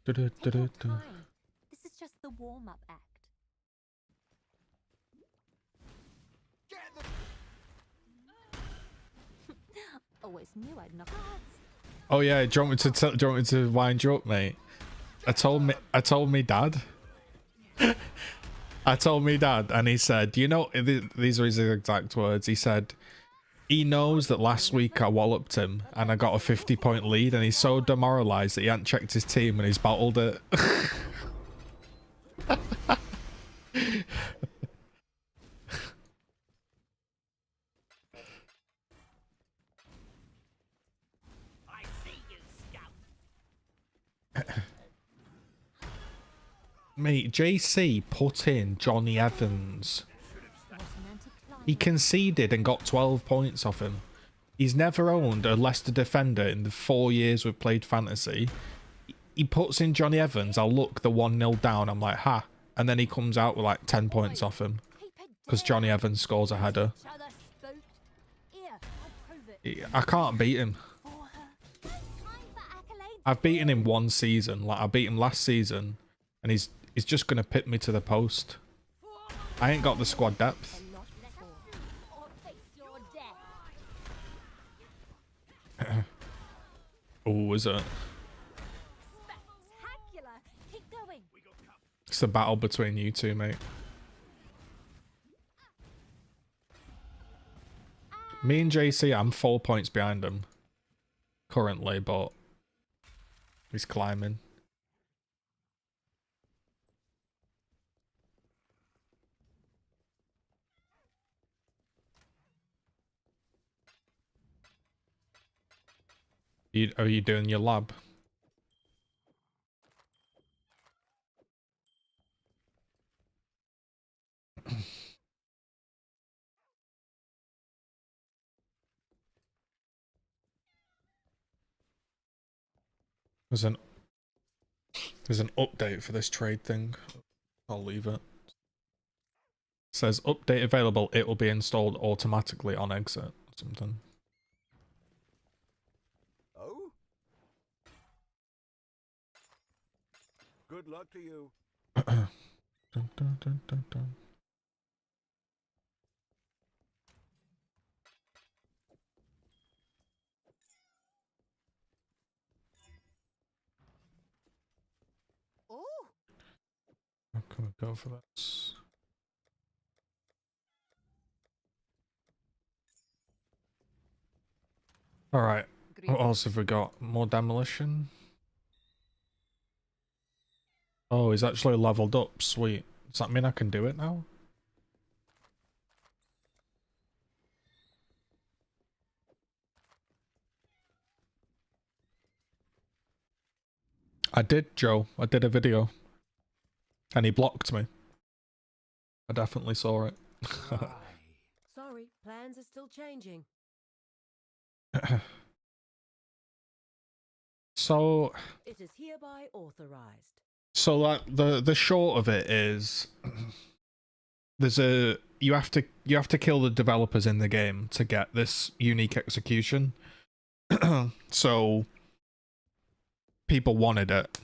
Take your time. This is just the warm-up act. Always knew I'd knock heads. Oh yeah, do you want me to wind you up, mate? I told me dad. I told me dad, and he said, you know, these are his exact words. He said, he knows that last week I walloped him and I got a 50-point lead, and he's so demoralised that he hadn't checked his team and he's bottled it. Mate, JC put in Johnny Evans. He conceded and got 12 points off him. He's never owned a Leicester defender in the 4 years we've played fantasy. He puts in Johnny Evans. I'll look the 1-0 down. I'm like, ha. And then he comes out with like 10 points off him. Because Johnny Evans scores a header. I can't beat him. I've beaten him one season. Like, I beat him last season. And he's just going to pit me to the post. I ain't got the squad depth. Oh, is it? It's the battle between you two, mate. Me and JC, I'm 4 points behind him currently, but he's climbing. Are you doing your lab? There's an update for this trade thing. I'll leave it. Says update available. It will be installed automatically on exit or something. Oh? Good luck to you. Dun, dun, dun, dun, dun. I'm gonna go for this. All right. What else have we got? More demolition. Oh, he's actually leveled up. Sweet. Does that mean I can do it now? I did, Joe. I did a video. And he blocked me. I definitely saw it. Sorry, plans are still changing. So It is hereby authorized. So like the short of it is you have to kill the developers in the game to get this unique execution. So people wanted it.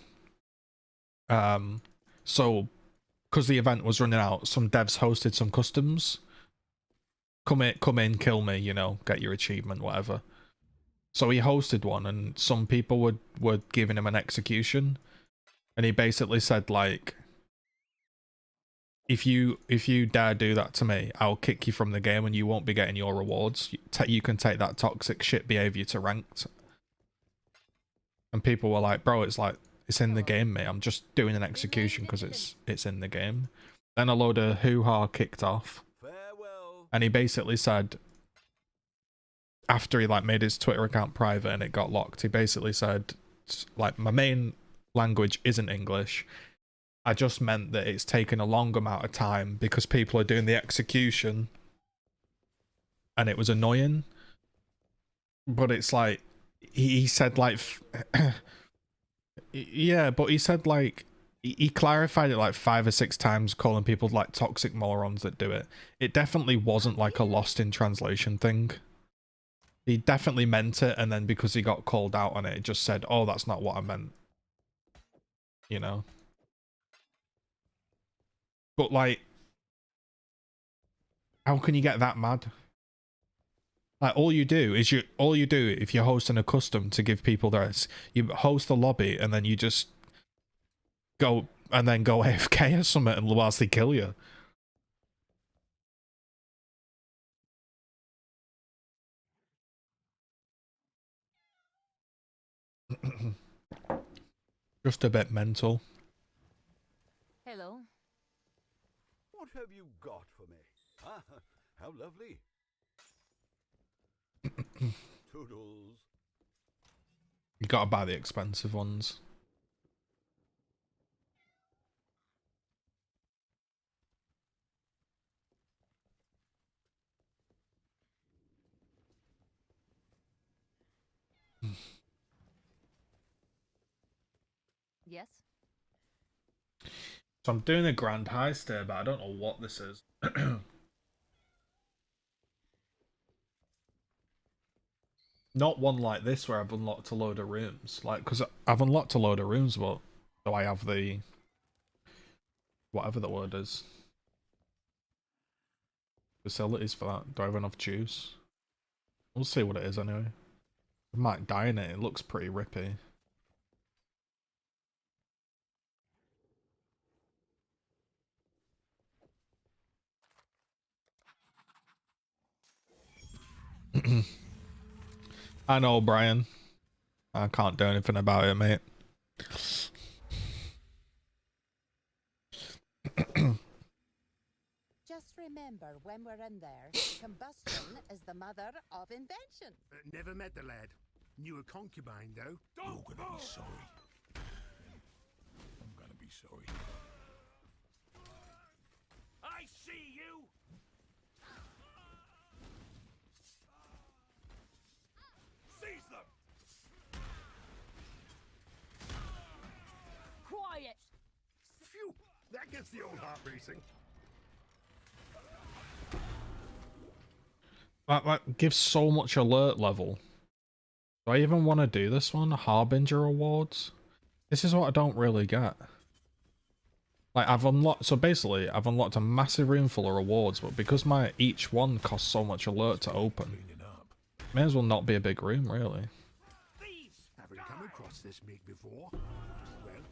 So because the event was running out, some devs hosted some customs. Come in, kill me, you know, get your achievement, whatever. So he hosted one, and some people were giving him an execution, and he basically said like, if you dare do that to me, I'll kick you from the game, and you won't be getting your rewards. You can take that toxic shit behavior to ranked. And people were like, bro, it's in the game, mate. I'm just doing an execution because it's in the game. Then a load of hoo-ha kicked off. Farewell. And he basically said, after he like made his Twitter account private and it got locked, he basically said, like, my main language isn't English. I just meant that it's taken a long amount of time because people are doing the execution and it was annoying. But it's like, he said like, yeah, but he said like, he clarified it like 5 or 6 times, calling people like toxic morons that do it. It definitely wasn't like a lost in translation thing. He definitely meant it, and then because he got called out on it, it just said, oh, that's not what I meant. You know? But like, how can you get that mad? Like, all you do if you're hosting a custom to give people theirs, you host the lobby and then you just go and then go AFK or something and whilst they kill you. Just a bit mental. Hello. What have you got for me? Ah, how lovely. Toodles. You gotta buy the expensive ones. Yes. So I'm doing a grand heist here, but I don't know what this is. Not one like this where I've unlocked a load of rooms. Like, because I've unlocked a load of rooms, but do I have the... whatever the word is. Facilities for that. Do I have enough juice? We'll see what it is anyway. I might die in it. It looks pretty rippy. I know, Brian. I can't do anything about it, mate. Just remember, when we're in there, combustion is the mother of invention. Never met the lad. Knew a concubine, though. You're gonna be sorry. I'm gonna be sorry. I see you! Seize them! Quiet. Phew! That gets the old heart racing. That gives so much alert level. Do I even want to do this one? Harbinger Awards? This is what I don't really get. Like, I've unlocked... So basically, I've unlocked a massive room full of rewards, but because each one costs so much alert to open, may as well not be a big room, really. Haven't come across this meat before. Well,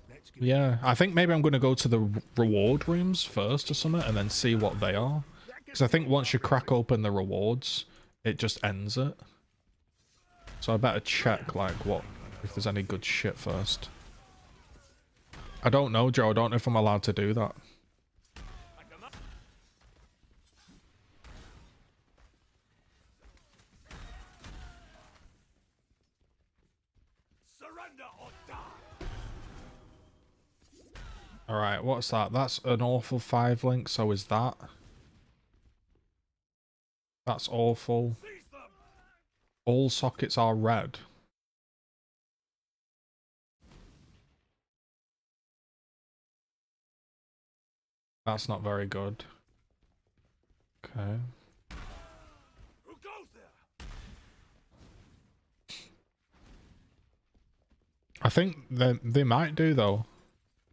let's give Yeah, I think maybe I'm going to go to the reward rooms first or something, and then see what they are. Because I think once you crack open the rewards, it just ends it. So I better check, like, if there's any good shit first. I don't know, Joe. I don't know if I'm allowed to do that. Surrender or die! Alright, what's that? That's an awful 5 link, so is that. That's awful. All sockets are red. That's not very good. Okay. Who goes there? I think they might do, though,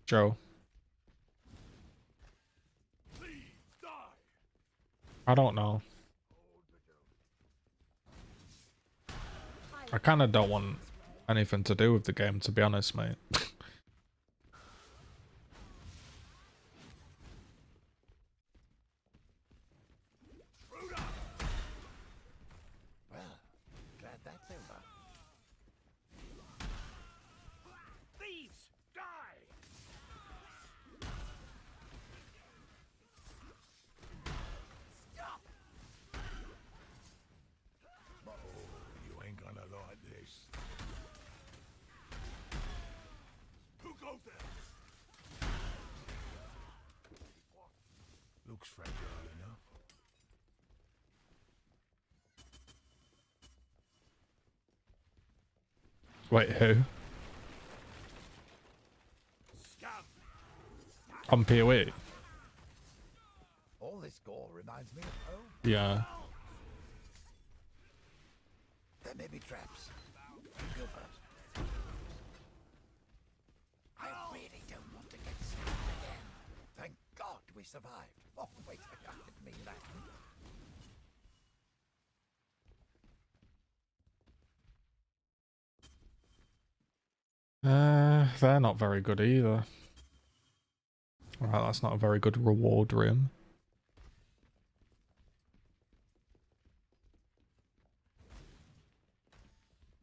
Joe. Please die! I don't know. I kind of don't want anything to do with the game, to be honest, mate. Well, glad that's over. Thieves, die! Stop! You ain't gonna like this. Who goes there? Looks fragile enough. Wait, who? Scum! On PoE? All this gore reminds me of home. Yeah. There may be traps. You go first. I really don't want to get stabbed again. Thank God we survived. Oh, wait, I didn't mean that. They're not very good either. Right, that's not a very good reward room.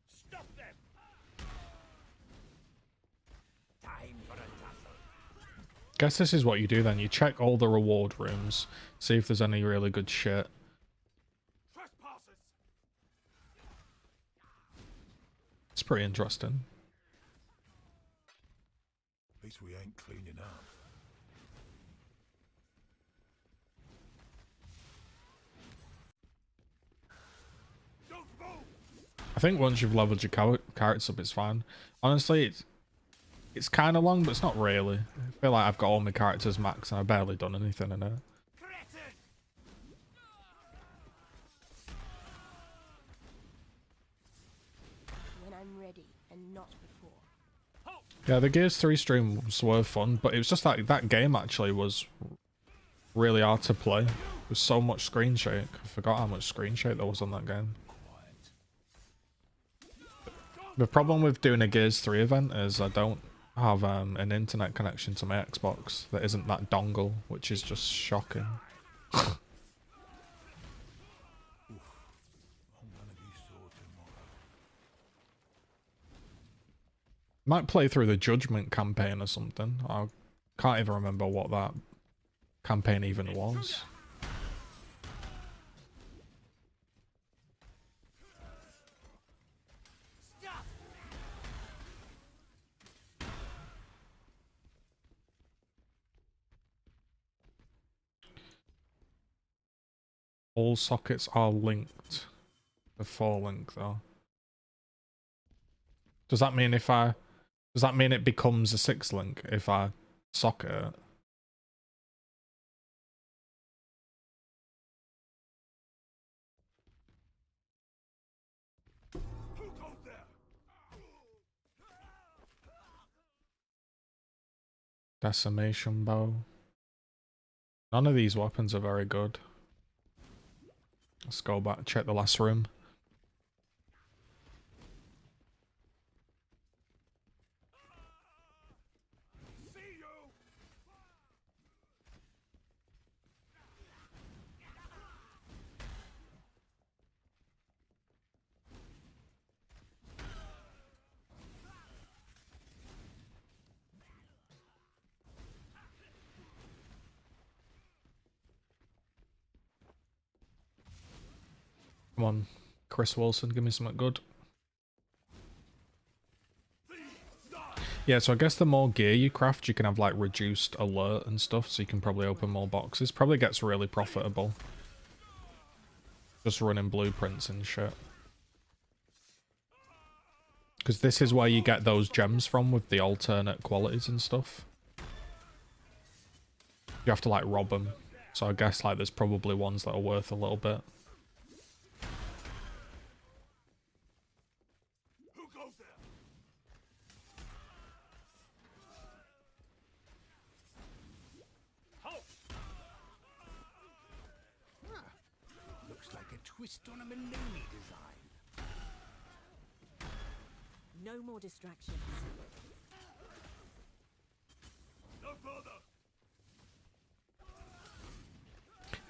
Stop them! Time for a tussle. Guess this is what you do then. You check all the reward rooms, see if there's any really good shit. Trespassers! It's pretty interesting. At least we ain't cleaning up. Don't move! I think once you've leveled your characters up, it's fine. Honestly, it's kind of long, but it's not really. I feel like I've got all my characters max and I've barely done anything in it. Cretin! When I'm ready and not before. Yeah, the Gears 3 streams were fun, but it was just like that game actually was really hard to play. There was so much screen shake. I forgot how much screen shake there was on that game. The problem with doing a Gears 3 event is I don't have an internet connection to my Xbox that isn't that dongle, which is just shocking. Might play through the Judgment campaign or something. I can't even remember what that campaign even was. All sockets are linked. The 4 link though. Does that mean if I... Does that mean it becomes a 6 link if I socket it? Who goes there? Decimation bow. None of these weapons are very good. Let's go back, check the last room. See you! Come on, Chris Wilson, give me something good. Yeah, so I guess the more gear you craft, you can have like reduced alert and stuff, so you can probably open more boxes. Probably gets really profitable. Just running blueprints and shit. Because this is where you get those gems from with the alternate qualities and stuff. You have to like rob them. So I guess like there's probably ones that are worth a little bit. Who goes there? Halt! Looks like a twist on a Maloney design. No more distractions. No further!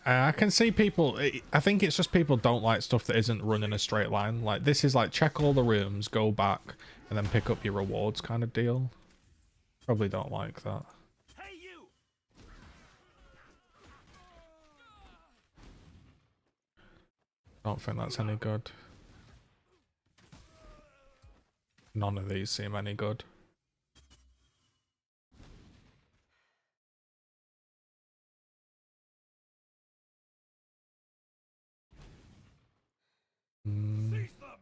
I can see people, I think it's just people don't like stuff that isn't run in a straight line. Like this is like check all the rooms, go back, and then pick up your rewards kind of deal. Probably don't like that. Hey you! Don't think that's any good. None of these seem any good.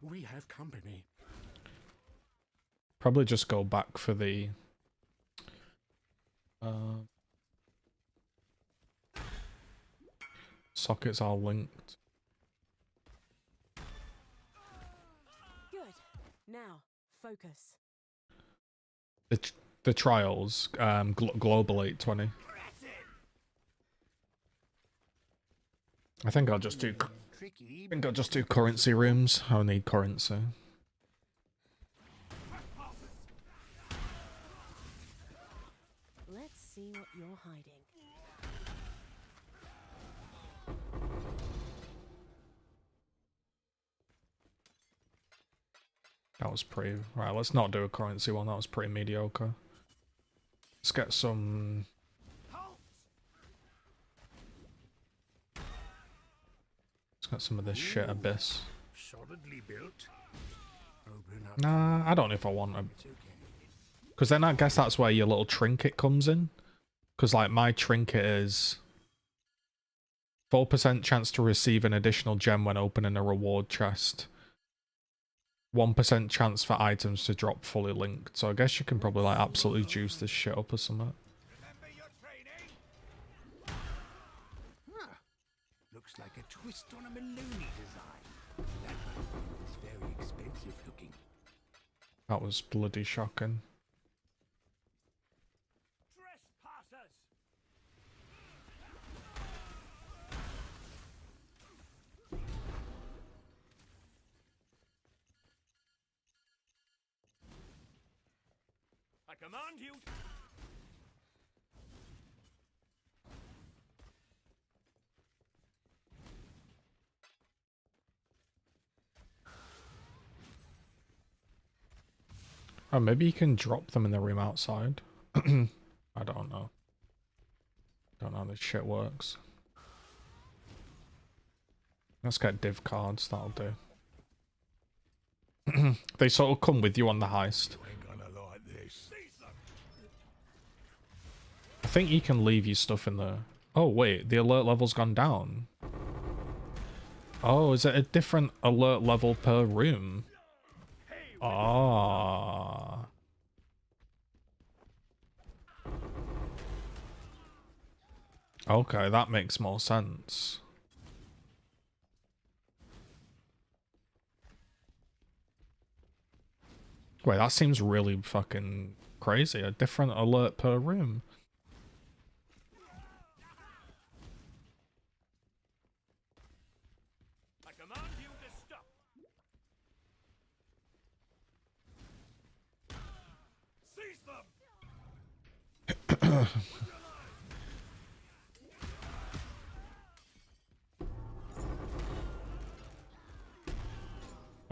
We have company. Probably just go back for the sockets are linked. Good. Now, focus. The trials, global 820. I think I'll just do. Tricky. I think I'll just do currency rooms. I'll need currency. Let's see see what you're hiding. That was pretty... Right, let's not do a currency one. That was pretty mediocre. Let's get some... Let's get some of this shit Abyss. Solidly built. Open up. Nah, I don't know if I want to. It's okay. Because then I guess that's where your little trinket comes in. Because, like, my trinket is 4% chance to receive an additional gem when opening a reward chest. 1% chance for items to drop fully linked. So I guess you can probably, like, absolutely juice this shit up or something. Remember your training? Ah, looks like a twist on a Maloney design. That one is very expensive looking. That was bloody shocking. Trespassers! I command you. Oh, maybe you can drop them in the room outside. I don't know. Don't know how this shit works. Let's get div cards, that'll do. They sort of come with you on the heist. You ain't gonna like this. I think you can leave your stuff in the... Oh wait, the alert level's gone down. Oh, is it a different alert level per room? Ah. Okay, that makes more sense. Wait, that seems really fucking crazy. A different alert per room. I command you to stop. Seize them.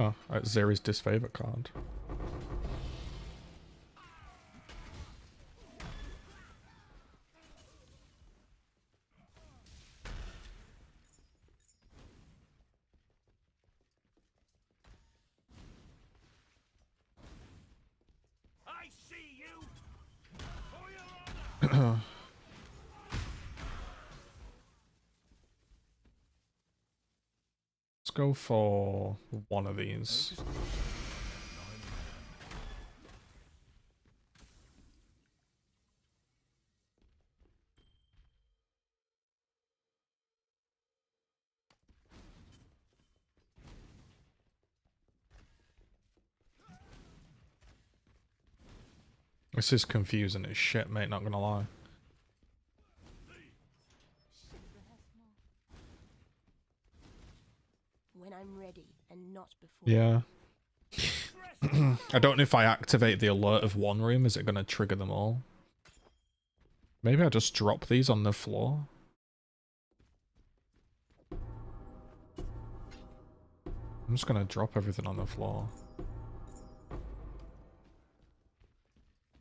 Oh, that's Zeri's disfavor card. I see you. For your honor. Let's go for one of these. This is confusing as shit, mate, not gonna lie. When I'm ready and not before. Yeah. I don't know if I activate the alert of one room, is it gonna trigger them all? Maybe I just drop these on the floor. I'm just gonna drop everything on the floor.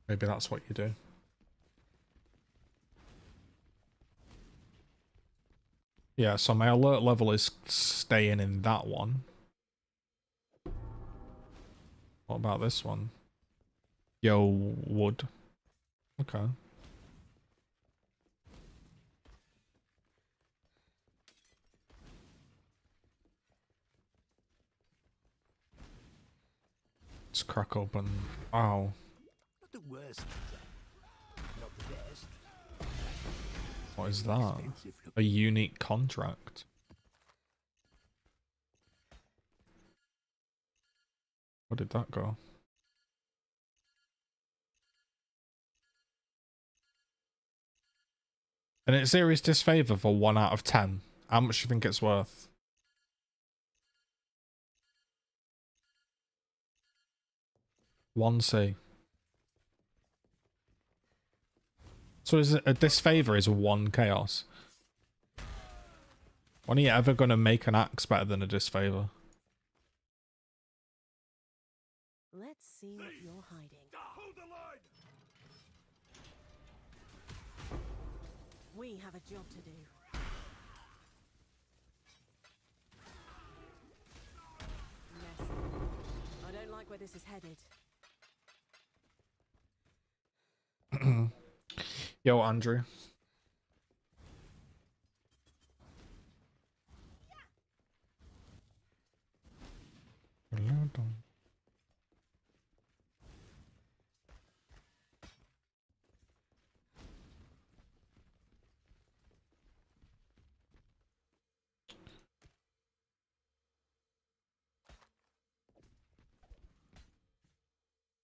Maybe that's what you do. Yeah, so my alert level is staying in that one. What about this one? Yo, wood. Okay. Let's crack open. Ow. Not the worst. Not the best. What is that? Expensive A looking. unique contract. Where did that go? And it's serious disfavor for 1 out of 10. How much do you think it's worth? One C. So is it a disfavor is 1 chaos? When are you ever going to make an axe better than a disfavor? Let's see what you're hiding. Hold the line! We have a job to do. Messy. I don't like where this is headed. Yo, Andrew.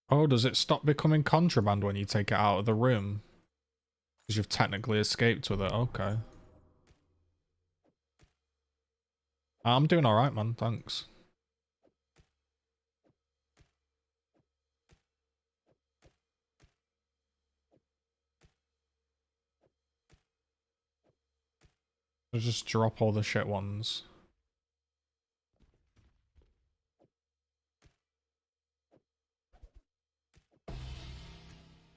Oh, does it stop becoming contraband when you take it out of the room? Because you've technically escaped with it. Okay. I'm doing alright, man. Thanks. I'll just drop all the shit ones.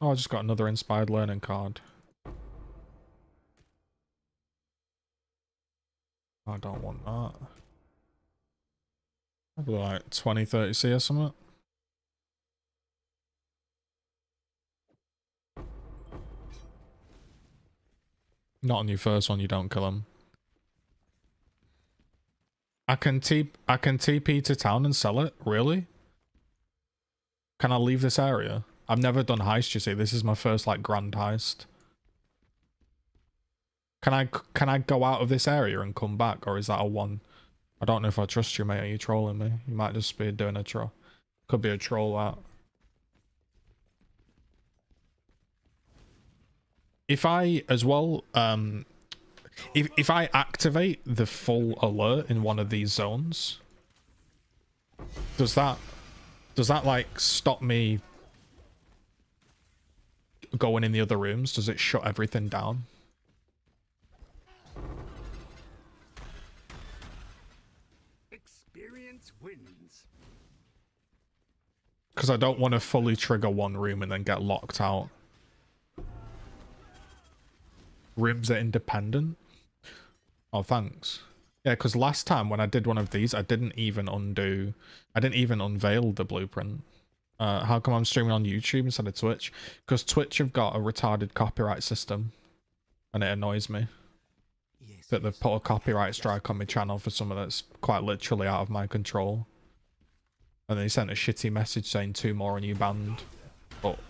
Oh, I just got another inspired learning card. I don't want that. Probably like 20, 30C or something. Not on your first one, you don't kill him. I can TP to town and sell it? Really? Can I leave this area? I've never done heist, you see. This is my first like grand heist. Can I go out of this area and come back, or is that a one? I don't know if I trust you, mate. Are you trolling me? You might just be doing a troll. Could be a troll out. If I as well if I activate the full alert in one of these zones, does that like stop me going in the other rooms? Does it shut everything down? Experience wins. Because I don't want to fully trigger one room and then get locked out. Rooms are independent? Oh, thanks. Yeah, because last time when I did one of these, I didn't even unveil the blueprint. How come I'm streaming on YouTube instead of Twitch? Because Twitch have got a retarded copyright system. And it annoys me. That they've put a copyright strike on my channel for something that's quite literally out of my control. And they sent a shitty message saying 2 more and you banned. But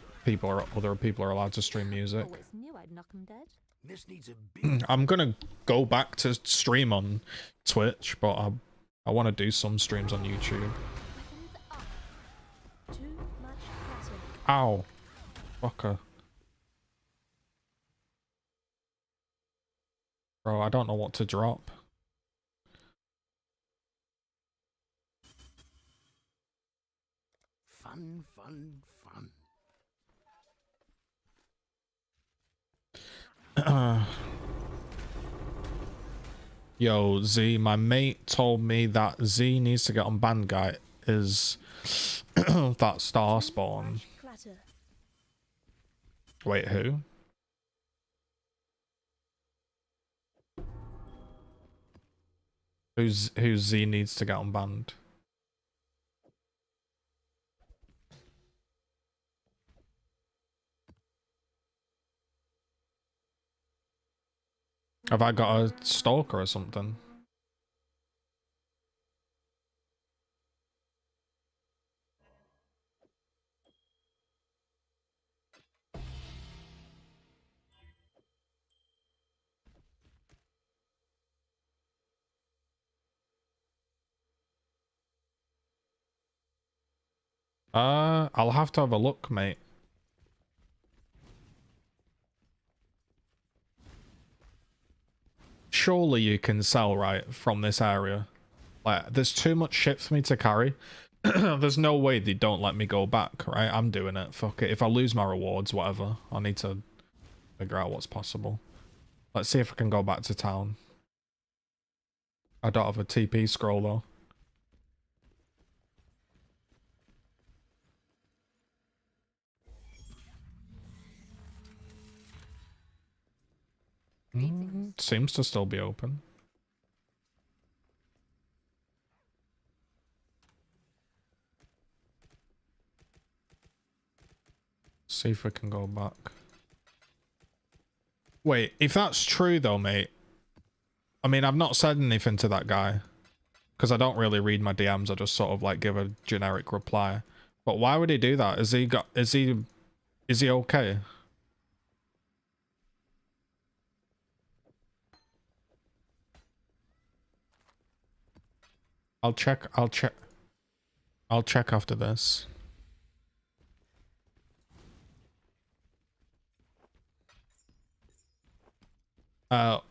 other people are allowed to stream music. Always knew I'd knock 'em dead. This needs a big I'm gonna go back to stream on Twitch, but I want to do some streams on YouTube. Weapons up. Too much clutter. Ow. Fucker. Bro, I don't know what to drop. fun, fun, fun. Yo, Z, my mate told me that Z needs to get on Bandgate is that star spawn. Clatter. Wait, who? Who Z needs to get on band? Have I got a stalker or something? I'll have to have a look, mate. Surely you can sell, right, from this area. Like, there's too much shit for me to carry. There's no way they don't let me go back, right? I'm doing it. Fuck it. If I lose my rewards, whatever. I need to Figure out what's possible. Let's see if I can go back to town. I don't have a TP scroll though. Seems to still be open. See if we can go back. Wait, if that's true though, mate. I mean, I've not said anything to that guy. Because I don't really read my DMs, I just sort of like give a generic reply. But why would he do that? Is he okay? I'll check after this.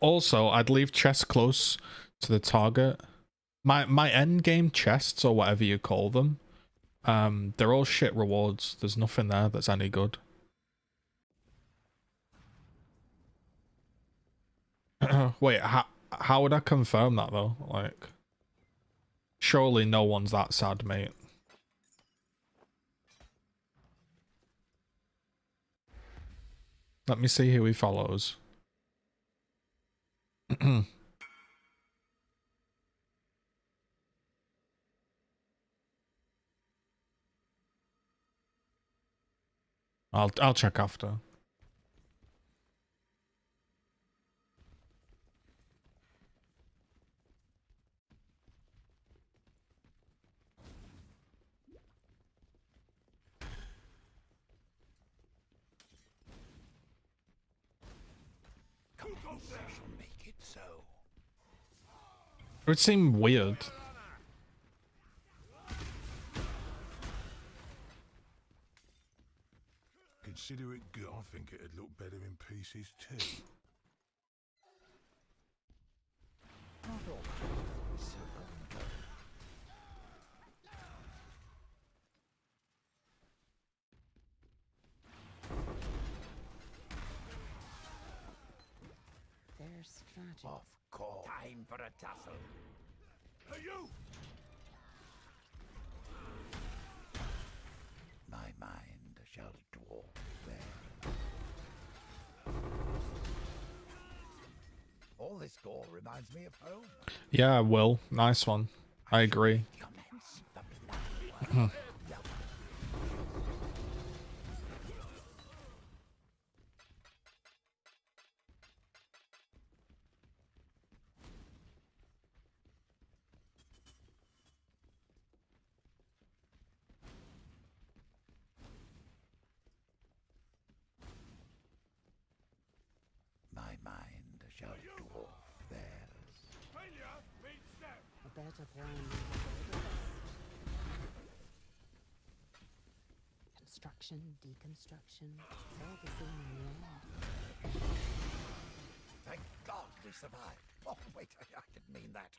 Also, I'd leave chests close to the target. My end game chests, or whatever you call them, they're all shit rewards. There's nothing there that's any good. Wait, how would I confirm that though? Like, surely no one's that sad, mate. Let me see who he follows. I'll check after. Make it so. It would seem weird. Consider it good. I think it'd look better in pieces too. Not all silver and gold. Their strategy. Of course. Time for a tussle. Hey, you! My mind shall dwarf there. All this gore reminds me of home. Yeah, Will. Nice one. I agree. Commence the blood. My mind shall dwarf theirs. Failure means death. A better plan than the construction, deconstruction. It's all the same in the end. Thank God we survived. Oh, wait, I didn't mean that.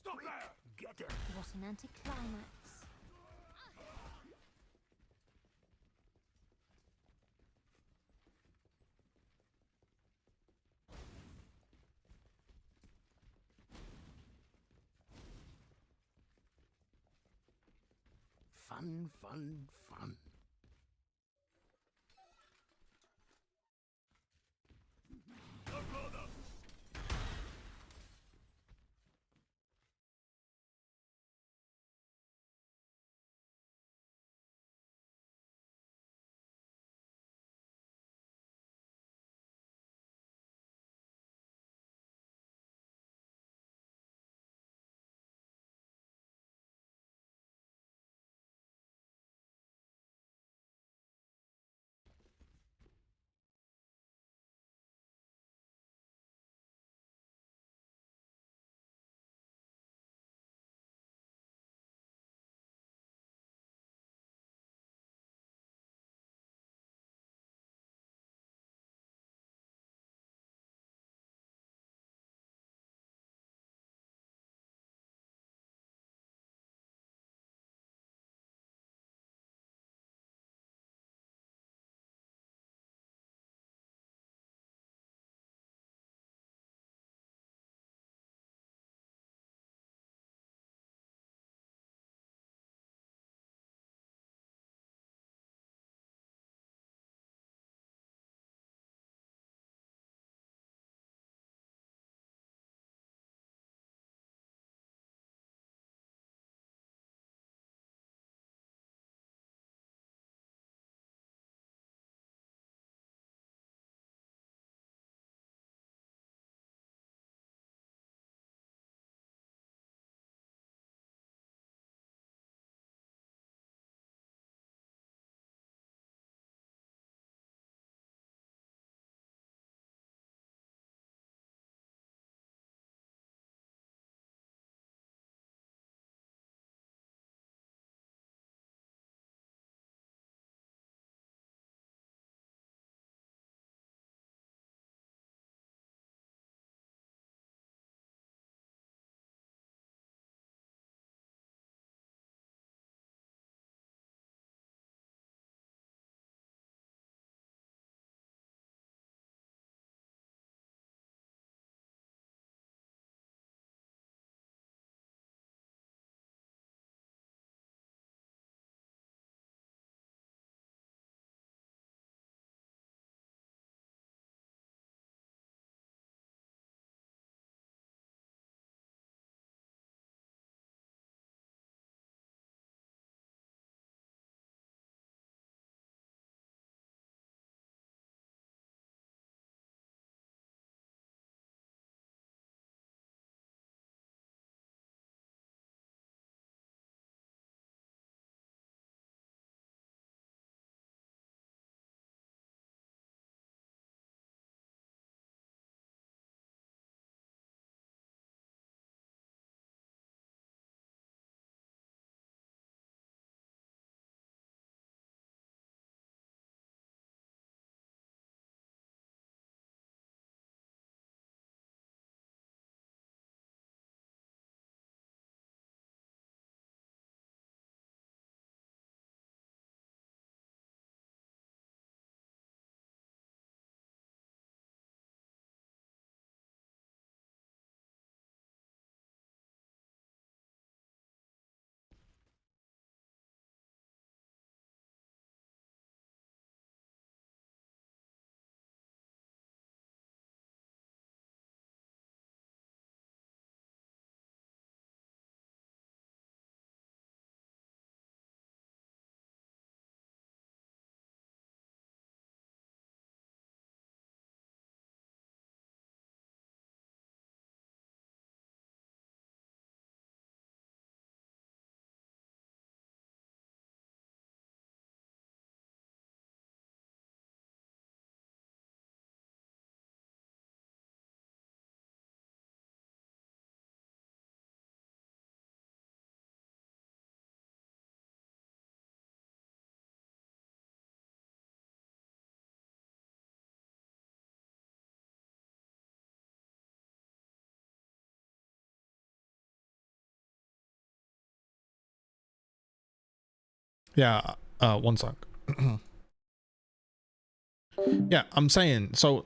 Stop there! Get her! What an anticlimax. Fun, fun, fun. Yeah, one sec. Yeah, I'm saying, so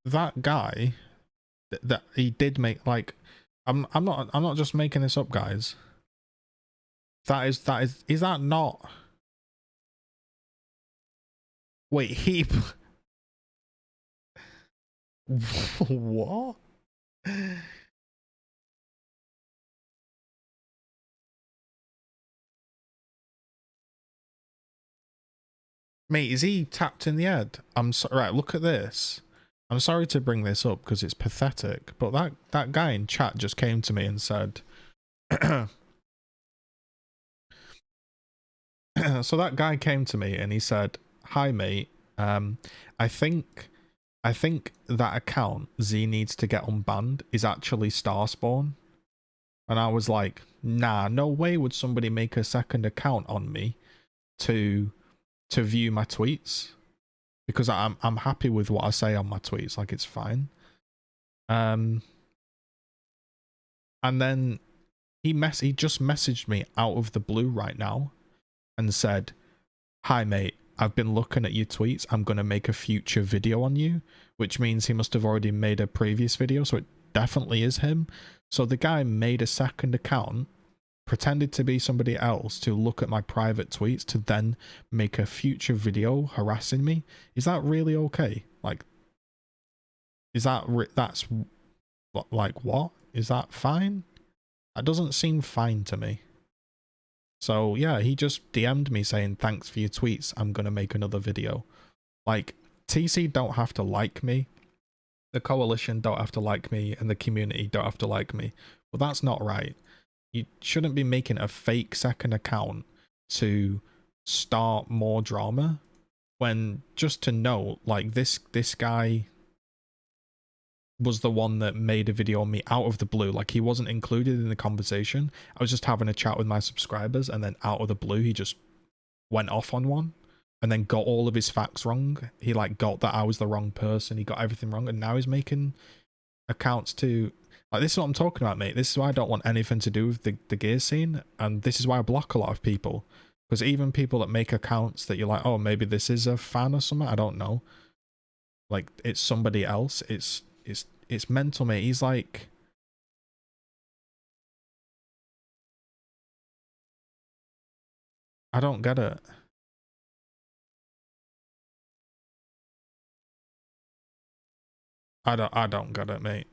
that guy that he did make, like, I'm not just making this up, guys. Is that not, wait, he what? Mate, is he tapped in the head? I'm sorry. Right, look at this. I'm sorry to bring this up because it's pathetic, but that guy in chat just came to me and said, so that guy came to me and he said, "Hi, mate. I think that account Z needs to get unbanned is actually Starspawn." And I was like, "Nah, no way would somebody make a second account on me to view my tweets, because I'm happy with what I say on my tweets, like it's fine." And then he just messaged me out of the blue right now and said, "Hi mate, I've been looking at your tweets. I'm gonna make a future video on you," which means he must have already made a previous video, so it definitely is him. So the guy made a second account, pretended to be somebody else to look at my private tweets to then make a future video harassing me. Is that really okay? Like, is that that's like, what is that fine? That doesn't seem fine to me. So yeah, he just DM'd me saying, "Thanks for your tweets, I'm gonna make another video." Like, TC don't have to like me, the coalition don't have to like me, and the community don't have to like me. Well, that's not right. You shouldn't be making a fake second account to start more drama, when, just to note, like, this guy was the one that made a video on me out of the blue. Like, he wasn't included in the conversation. I was just having a chat with my subscribers, and then out of the blue he just went off on one and then got all of his facts wrong. He like got that I was the wrong person, he got everything wrong, and now he's making accounts to, like, this is what I'm talking about, mate. This is why I don't want anything to do with the Gears scene, and this is why I block a lot of people. Because even people that make accounts that you're like, oh, maybe this is a fan or something, I don't know, like, it's somebody else. It's mental, mate. He's like, I don't get it. I don't get it, mate.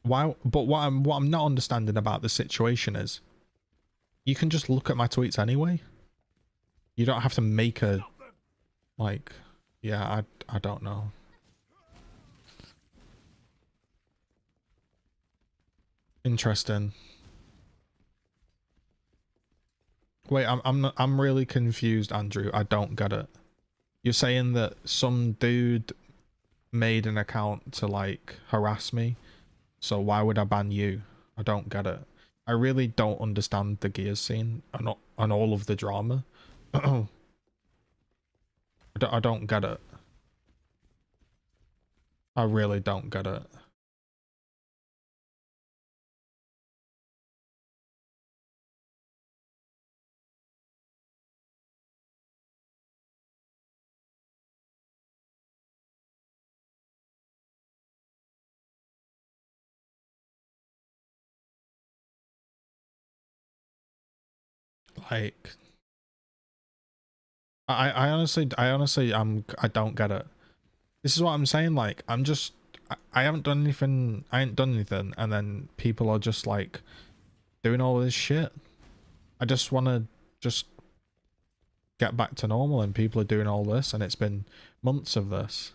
Why? But what I'm not understanding about the situation is, you can just look at my tweets anyway. You don't have to make a, like, yeah, I don't know. Interesting. Wait, I'm really confused, Andrew. I don't get it. You're saying that some dude made an account to, like, harass me, so why would I ban you? I don't get it. I really don't understand the Gears scene and all of the drama. I don't get it. I really don't get it. Like, I honestly I don't get it. This is what I'm saying. Like, I haven't done anything. I ain't done anything, and then people are just like doing all this shit. I just want to just get back to normal, and people are doing all this, and it's been months of this.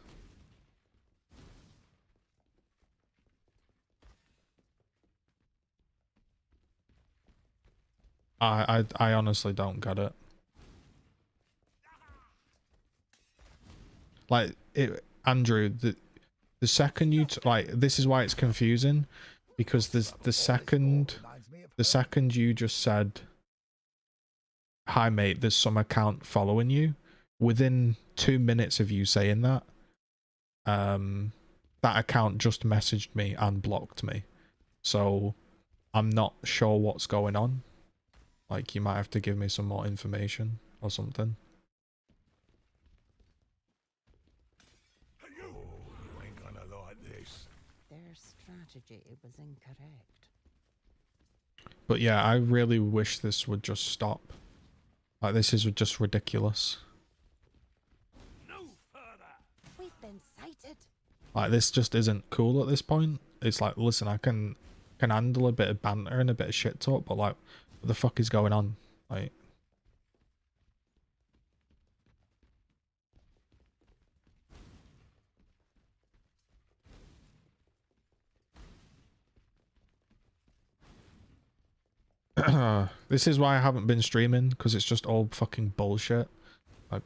I honestly don't get it. Like, Andrew, the second you like, this is why it's confusing, because there's the second you just said, "Hi mate, there's some account following you," within 2 minutes of you saying that, that account just messaged me and blocked me. So I'm not sure what's going on. Like, you might have to give me some more information or something. You ain't gonna like this. Their strategy was incorrect. But yeah, I really wish this would just stop. Like, this is just ridiculous. We've been sighted. Like, this just isn't cool at this point. It's like, listen, I can handle a bit of banter and a bit of shit talk, but like, what the fuck is going on? Like, this is why I haven't been streaming, because it's just all fucking bullshit. Like,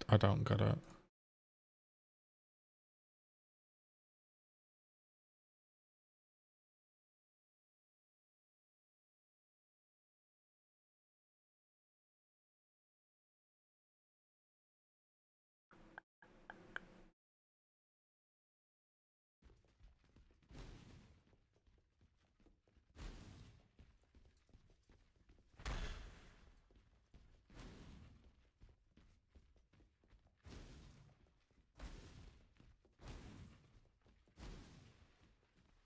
I don't get it.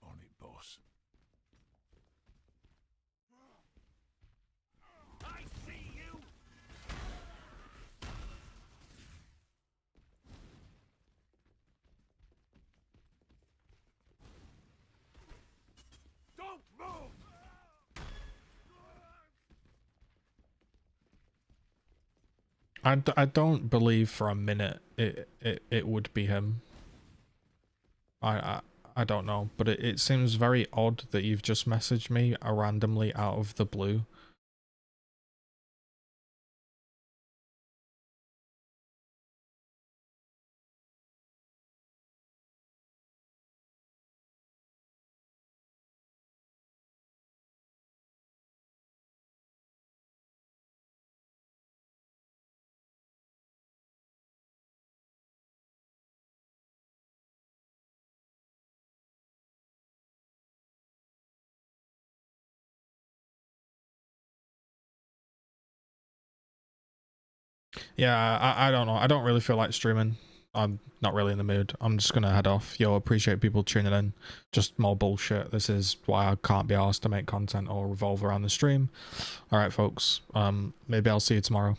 On it, boss. I see you. Don't move. I don't believe for a minute it would be him. I don't know, but it seems very odd that you've just messaged me randomly out of the blue. Yeah, I don't know. I don't really feel like streaming. I'm not really in the mood. I'm just gonna head off. Yo, appreciate people tuning in. Just more bullshit. This is why I can't be asked to make content or revolve around the stream. Alright folks, maybe I'll see you tomorrow.